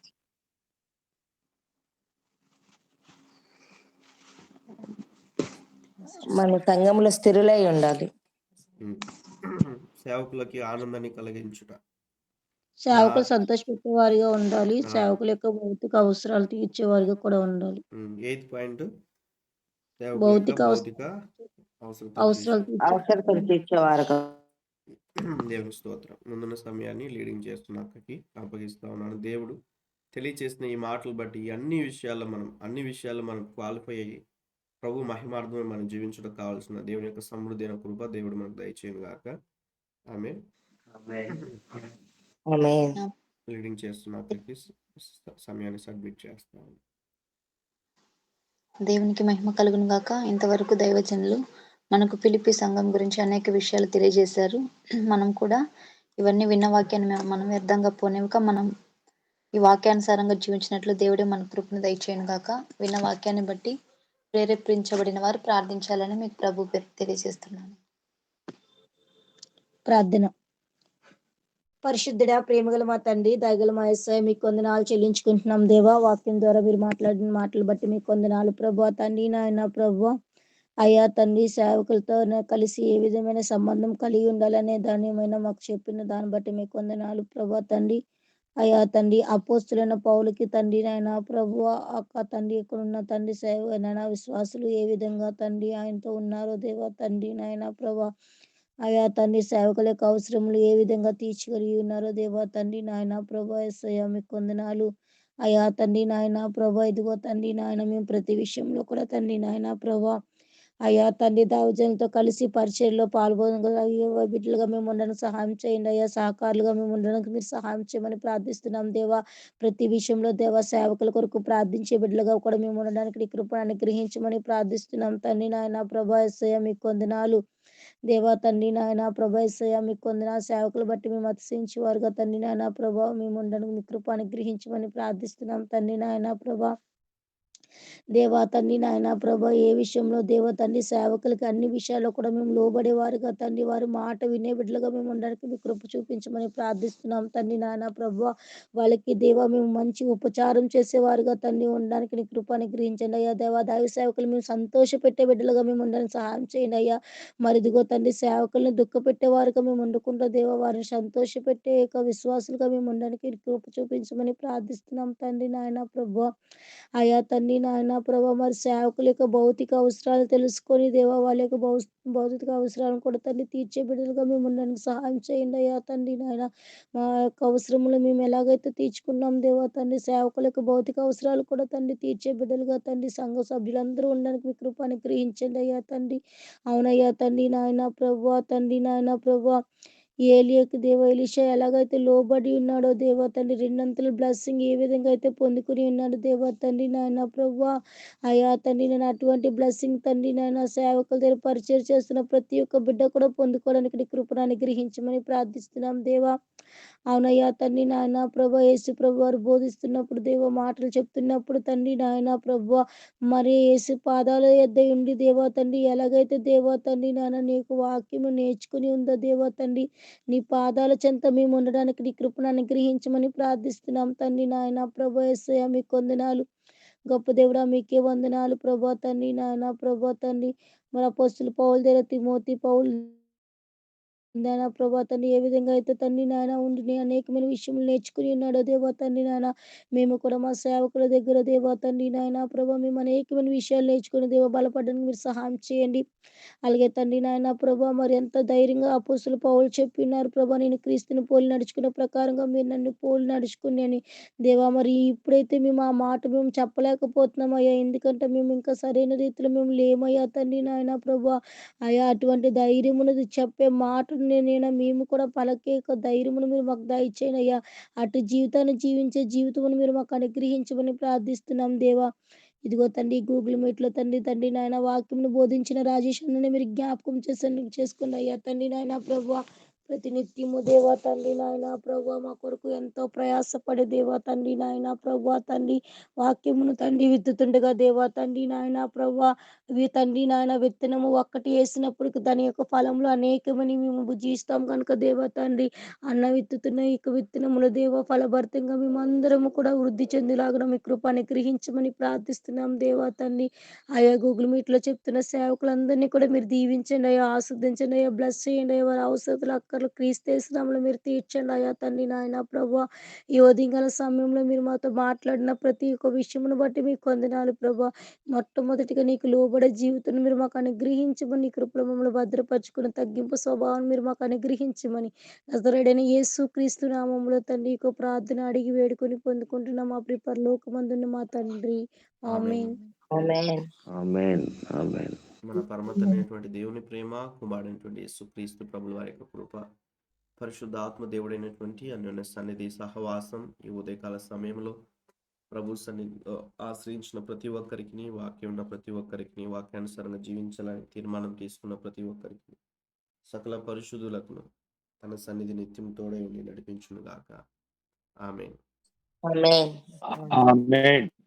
మన సంఘములో స్థిరులై ఉండాలి. సేవకులకి ఆనందాన్ని కలిగించుట, సేవకులు సంతోషపెట్టే వారిగా ఉండాలి. సేవకుల యొక్క భౌతిక అవసరాలు తీర్చేవారిగా కూడా ఉండాలి. 8th పాయింట్ భౌతిక అవసరతలు తీర్చేవారుగా. దేవుని స్తోత్రం. ముందున్న సమయాన్ని లీడింగ్ చేస్తున్న అక్కకి అప్పగిస్తా ఉన్నాను. దేవుడు తెలియచేసిన ఈ మాటలు బట్టి అన్ని విషయాల్లో మనం క్వాలిఫై అయ్యి ప్రభు మహిమార్థమే మనం జీవించడం కావాల్సిన దేవుని యొక్క సమృద్ధి అయిన కృప దేవుడు మనకు దయచేయను గాక. ఆమేన్. లీడింగ్ చేస్తున్న అక్కకి సమయాన్ని సబ్మిట్ చేస్తాను. దేవునికి మహిమ కలుగును గాక. ఇంతవరకు దైవజనులు మనకు ఫిలిప్పి సంఘం గురించి అనేక విషయాలు తెలియజేశారు. మనం కూడా ఇవన్నీ విన్న వాక్యాన్ని మనం వ్యర్థంగా పోనివ్వక మనం ఈ వాక్యానుసారంగా జీవించినట్లు దేవుడే మన కృపను దయచేయను గాక. విన్న వాక్యాన్ని బట్టి ప్రేరేపించబడిన వారు ప్రార్థించాలని మీకు ప్రభు పేరు తెలియజేస్తున్నాను. ప్రార్థన. పరిశుద్ధుడా, ప్రేమగల మా తండ్రి, దయగల మా యేసయ్య, మీకు వందనాలు చెల్లించుకుంటున్నాం దేవా. వాక్యం ద్వారా మీరు మాట్లాడిన మాటలు బట్టి మీకు వందనాలు ప్రభువా. తండ్రి నాయన ప్రభువా, అయ్యా తండ్రి, సేవకులతో కలిసి ఏ విధమైన సంబంధం కలిగి ఉండాలనే దానిమైనా మాకు చెప్పిన దాన్ని బట్టి మీకు వందనాలు ప్రభువా. తండ్రి అయ్యా తండ్రి, అపోస్తులైన పౌలుకి తండ్రి నాయన ప్రభువా, అక్క తండ్రి ఇక్కడ ఉన్న తండ్రి సేవైనా విశ్వాసులు ఏ విధంగా తండ్రి ఆయనతో ఉన్నారో దేవా తండ్రి నాయన ప్రభా. అయ్యా తండ్రి, సేవకుల యొక్క అవసరములు ఏ విధంగా తీర్చగలిగి ఉన్నారో దేవా తండ్రి నాయన ప్రభా. యేసయ్య మీకు వందనాలు అయ్యా తండ్రి నాయన ప్రభా. ఇదిగో తండ్రి నాయన మేము ప్రతి విషయంలో కూడా తండ్రి నాయన ప్రభా అయ్యా తండ్రి దైవజనులతో కలిసి పరిచర్యలో పాల్గొనగలిగే బిడ్డలుగా మేము ఉండడానికి సహాయం చేయండి అయ్యా. సహకారులుగా మేము ఉండడానికి మీరు సహాయం చేయమని ప్రార్థిస్తున్నాం దేవా. ప్రతి విషయంలో దేవా సేవకుల కొరకు ప్రార్థించే బిడ్డలుగా కూడా మేము ఉండడానికి నీ కృపను అనుగ్రహించమని ప్రార్థిస్తున్నాం తండ్రి నాయన ప్రభా. యేసయ్య మీకు వందనాలు దేవా తండ్రి నాయన ప్రభా. యేసయ్య మీకు వందనాలు. సేవకులు బట్టి మేము అతిశయించే వారుగా తండ్రి నాయన ప్రభా మేము ఉండడానికి మీ కృప అనుగ్రహించమని ప్రార్థిస్తున్నాం తండ్రి నాయన ప్రభా. దేవా తండ్రి నాయన ప్రభా, ఏ విషయంలో దేవా తండ్రి సేవకులకి అన్ని విషయాల్లో కూడా మేము లోబడేవారుగా తండ్రి, వారి మాట వినే బిడ్డలుగా మేము ఉండడానికి మీ కృప చూపించమని ప్రార్థిస్తున్నాం తండ్రి నాయన ప్రభా. వాళ్ళకి దేవా మేము మంచి ఉపచారం చేసేవారుగా తండ్రి ఉండడానికి నీ కృప అనుగ్రహించండి అయ్యా. దేవా దైవ సేవకులు మేము సంతోష పెట్టే బిడ్డలుగా మేము ఉండడానికి సహాయం చేయండి అయ్యా. మరి ఇదిగో తండ్రి, సేవకుల్ని దుఃఖపెట్టేవారుగా మేము ఉండకుండా దేవా వారిని సంతోష పెట్టే యొక్క విశ్వాసులుగా మేము ఉండడానికి నీ కృప చూపించమని ప్రార్థిస్తున్నాం తండ్రి నాయన ప్రభా. అయ్యా తండ్రి నాయన ప్రభా, మరి సేవకుల యొక్క భౌతిక అవసరాలు తెలుసుకొని దేవా వాళ్ళ యొక్క భౌతిక అవసరాలను కూడా తండ్రి తీర్చే బిడ్డలుగా మేము ఉండడానికి సహాయం చేయండి అయ్యా తండ్రి నాయన. మా యొక్క అవసరములు మేము ఎలాగైతే తీర్చుకున్నాం దేవా తండ్రి, సేవకుల యొక్క భౌతిక అవసరాలు కూడా తండ్రి తీర్చే బిడ్డలుగా తండ్రి సంఘ సభ్యులందరూ ఉండడానికి మీ కృప అనుగ్రహించండి అయ్యా తండ్రి. అవునయ్యా తండ్రి నాయన ప్రభా, తండ్రి నాయన ప్రభా. ఏలియాకి దేవా ఎలీషా ఎలాగైతే లోబడి ఉన్నాడో దేవా తండ్రి, రెండంతల బ్లెస్సింగ్ ఏ విధంగా అయితే పొందుకుని ఉన్నాడు దేవా తండ్రి నాయన ప్రభా. అయ్యా తండ్రి నేను అటువంటి బ్లెస్సింగ్ తండ్రి నాయన సేవకుల దగ్గర పరిచయం చేస్తున్న ప్రతి ఒక్క బిడ్డ కూడా పొందుకోవడానికి నీ కృపను అనుగ్రహించమని ప్రార్థిస్తున్నాం దేవా. అవునయ్యా తండ్రి నాయన ప్రభా. యేసు ప్రభు వారు బోధిస్తున్నప్పుడు దేవా, మాటలు చెప్తున్నప్పుడు తండ్రి నాయన ప్రభా, మరి యేసు పాదాల యొద్ద ఉండి దేవా తండ్రి ఎలాగైతే దేవా తండ్రి నాయన నీకు వాక్యము నేర్చుకుని ఉందో దేవా తండ్రి, నీ పాదాల చెంత మేము ఉండడానికి నీ కృపను అనుగ్రహించమని ప్రార్థిస్తున్నాం తండ్రి నాయన ప్రభా. యేసయ్య మీకు వందనాలు. గొప్ప దేవుడా మీకే వందనాలు ప్రభా తండ్రి నాయన ప్రభా తండ్రి. మరి అపోస్తుల పౌలు దగ్గర తిమోతి పౌలు నాయన ప్రభా తండ్రి ఏ విధంగా అయితే తండ్రి నాయన ఉండి అనేకమైన విషయములు నేర్చుకుని ఉన్నాడో దేవా తండ్రి నాయన, మేము కూడా మా సేవకుల దగ్గర దేవా తండ్రి నాయన ప్రభా మేము అనేకమైన విషయాలు నేర్చుకుని దేవా బలపడడానికి మీరు సహాయం చేయండి. అలాగే తండ్రి నాయన ప్రభా, మరి ఎంత ధైర్యంగా అపోస్తుల పౌలు చెప్పి ఉన్నారు ప్రభా, నేను క్రీస్తుని పోలి నడుచుకున్న ప్రకారంగా మీరు నన్ను పోలి నడుచుకుని అని దేవా. మరి ఇప్పుడైతే మేము ఆ మాట మేము చెప్పలేకపోతున్నాం అయ్యా, ఎందుకంటే మేము ఇంకా సరైన రీతిలో మేము లేమయ్యా తండ్రి నాయన ప్రభా. అయ్యా అటువంటి ధైర్యమునది చెప్పే మాటను నేను మేము కూడా పలకే యొక్క ధైర్యమును మీరు మాకు దయచేయండి అయ్యా. అటు జీవితాన్ని జీవించే జీవితమును మీరు మాకు అనుగ్రహించమని ప్రార్థిస్తున్నాం దేవా. ఇదిగో తండ్రి, గూగుల్ మీట్లో తండ్రి తండ్రి నాయన వాక్యమును బోధించిన రాజేష్ అన్నని మీరు జ్ఞాపకం చేసుకోండి అయ్యా తండ్రి నాయన ప్రభా. ప్రతినిత్యము దేవా తండ్రి నాయన ప్రభా మా కొరకు ఎంతో ప్రయాసపడే దేవా తండ్రి నాయన ప్రభా తండ్రి, వాక్యమును తండ్రి విత్తుతుండగా దేవా తండ్రి నాయన ప్రభా, తండ్రి నాయన విత్తనము ఒక్కటి వేసినప్పుడు దాని యొక్క ఫలంలో అనేకమని మేము భుజిస్తాం కనుక దేవా తండ్రి, అన్న విత్తుతున్న ఈ విత్తనముల దేవా ఫలభరితంగా మేము అందరము కూడా వృద్ధి చెందేలాగా మీ కృప అనుగ్రహించమని ప్రార్థిస్తున్నాం దేవా తండ్రి. అయ్యా గూగుల్ మీట్లో చెప్తున్న సేవకులందరినీ కూడా మీరు దీవించండి అయ్యా, ఆస్వాదించండి అయ్యా, బ్లెస్ చేయండి అయ్యా. వారి అవసరాలు అక్కర్లు క్రీస్తునామములో మీరు తీర్చండి అయ్యా తండ్రి నాయన ప్రభా. ఈ ఉదయకాల సమయంలో మీరు మాతో మాట్లాడిన ప్రతి ఒక్క విషయమును బట్టి మీకు వందనాలు ప్రభా. మొట్టమొదటిగా నీకు లోబడే జీవితాన్ని మీరు మాకు అనుగ్రహించమని, నీ కృపలో మమ్మల్ని భద్రపరుచుకుని తగ్గింపు స్వభావం మీరు మాకు అనుగ్రహించమని నజరేయుడైన యేసు క్రీస్తు నామములో తండ్రి యొక్క ప్రార్థన అడిగి వేడుకొని పొందుకుంటున్నాం మా ప్రియ పరలోకమందున్న మా తండ్రి. ఆమేన్. ఆమేన్. ఆమేన్. ఆమేన్. మన పరమ తండ్రి దేవుని ప్రేమ, కుమారుడైనటువంటి యేసుక్రీస్తు ప్రభుల వారి యొక్క కృప, పరిశుద్ధ ఆత్మ దేవుడైనటువంటి అన్యోన్య సన్నిధి సహవాసం ఈ ఉదయకాల సమయంలో ప్రభు సన్నిధిలో ఆశ్రయించిన ప్రతి ఒక్కరికి, వాక్యం ఉన్న ప్రతి ఒక్కరికి, వాక్యానుసారంగా జీవించాలని తీర్మానం తీసుకున్న ప్రతి ఒక్కరికి, సకల పరిశుద్ధులకు తన సన్నిధి నిత్యం తోడై ఉండి నడిపించును గాక. ఆమేన్. ఆమేన్. Amen.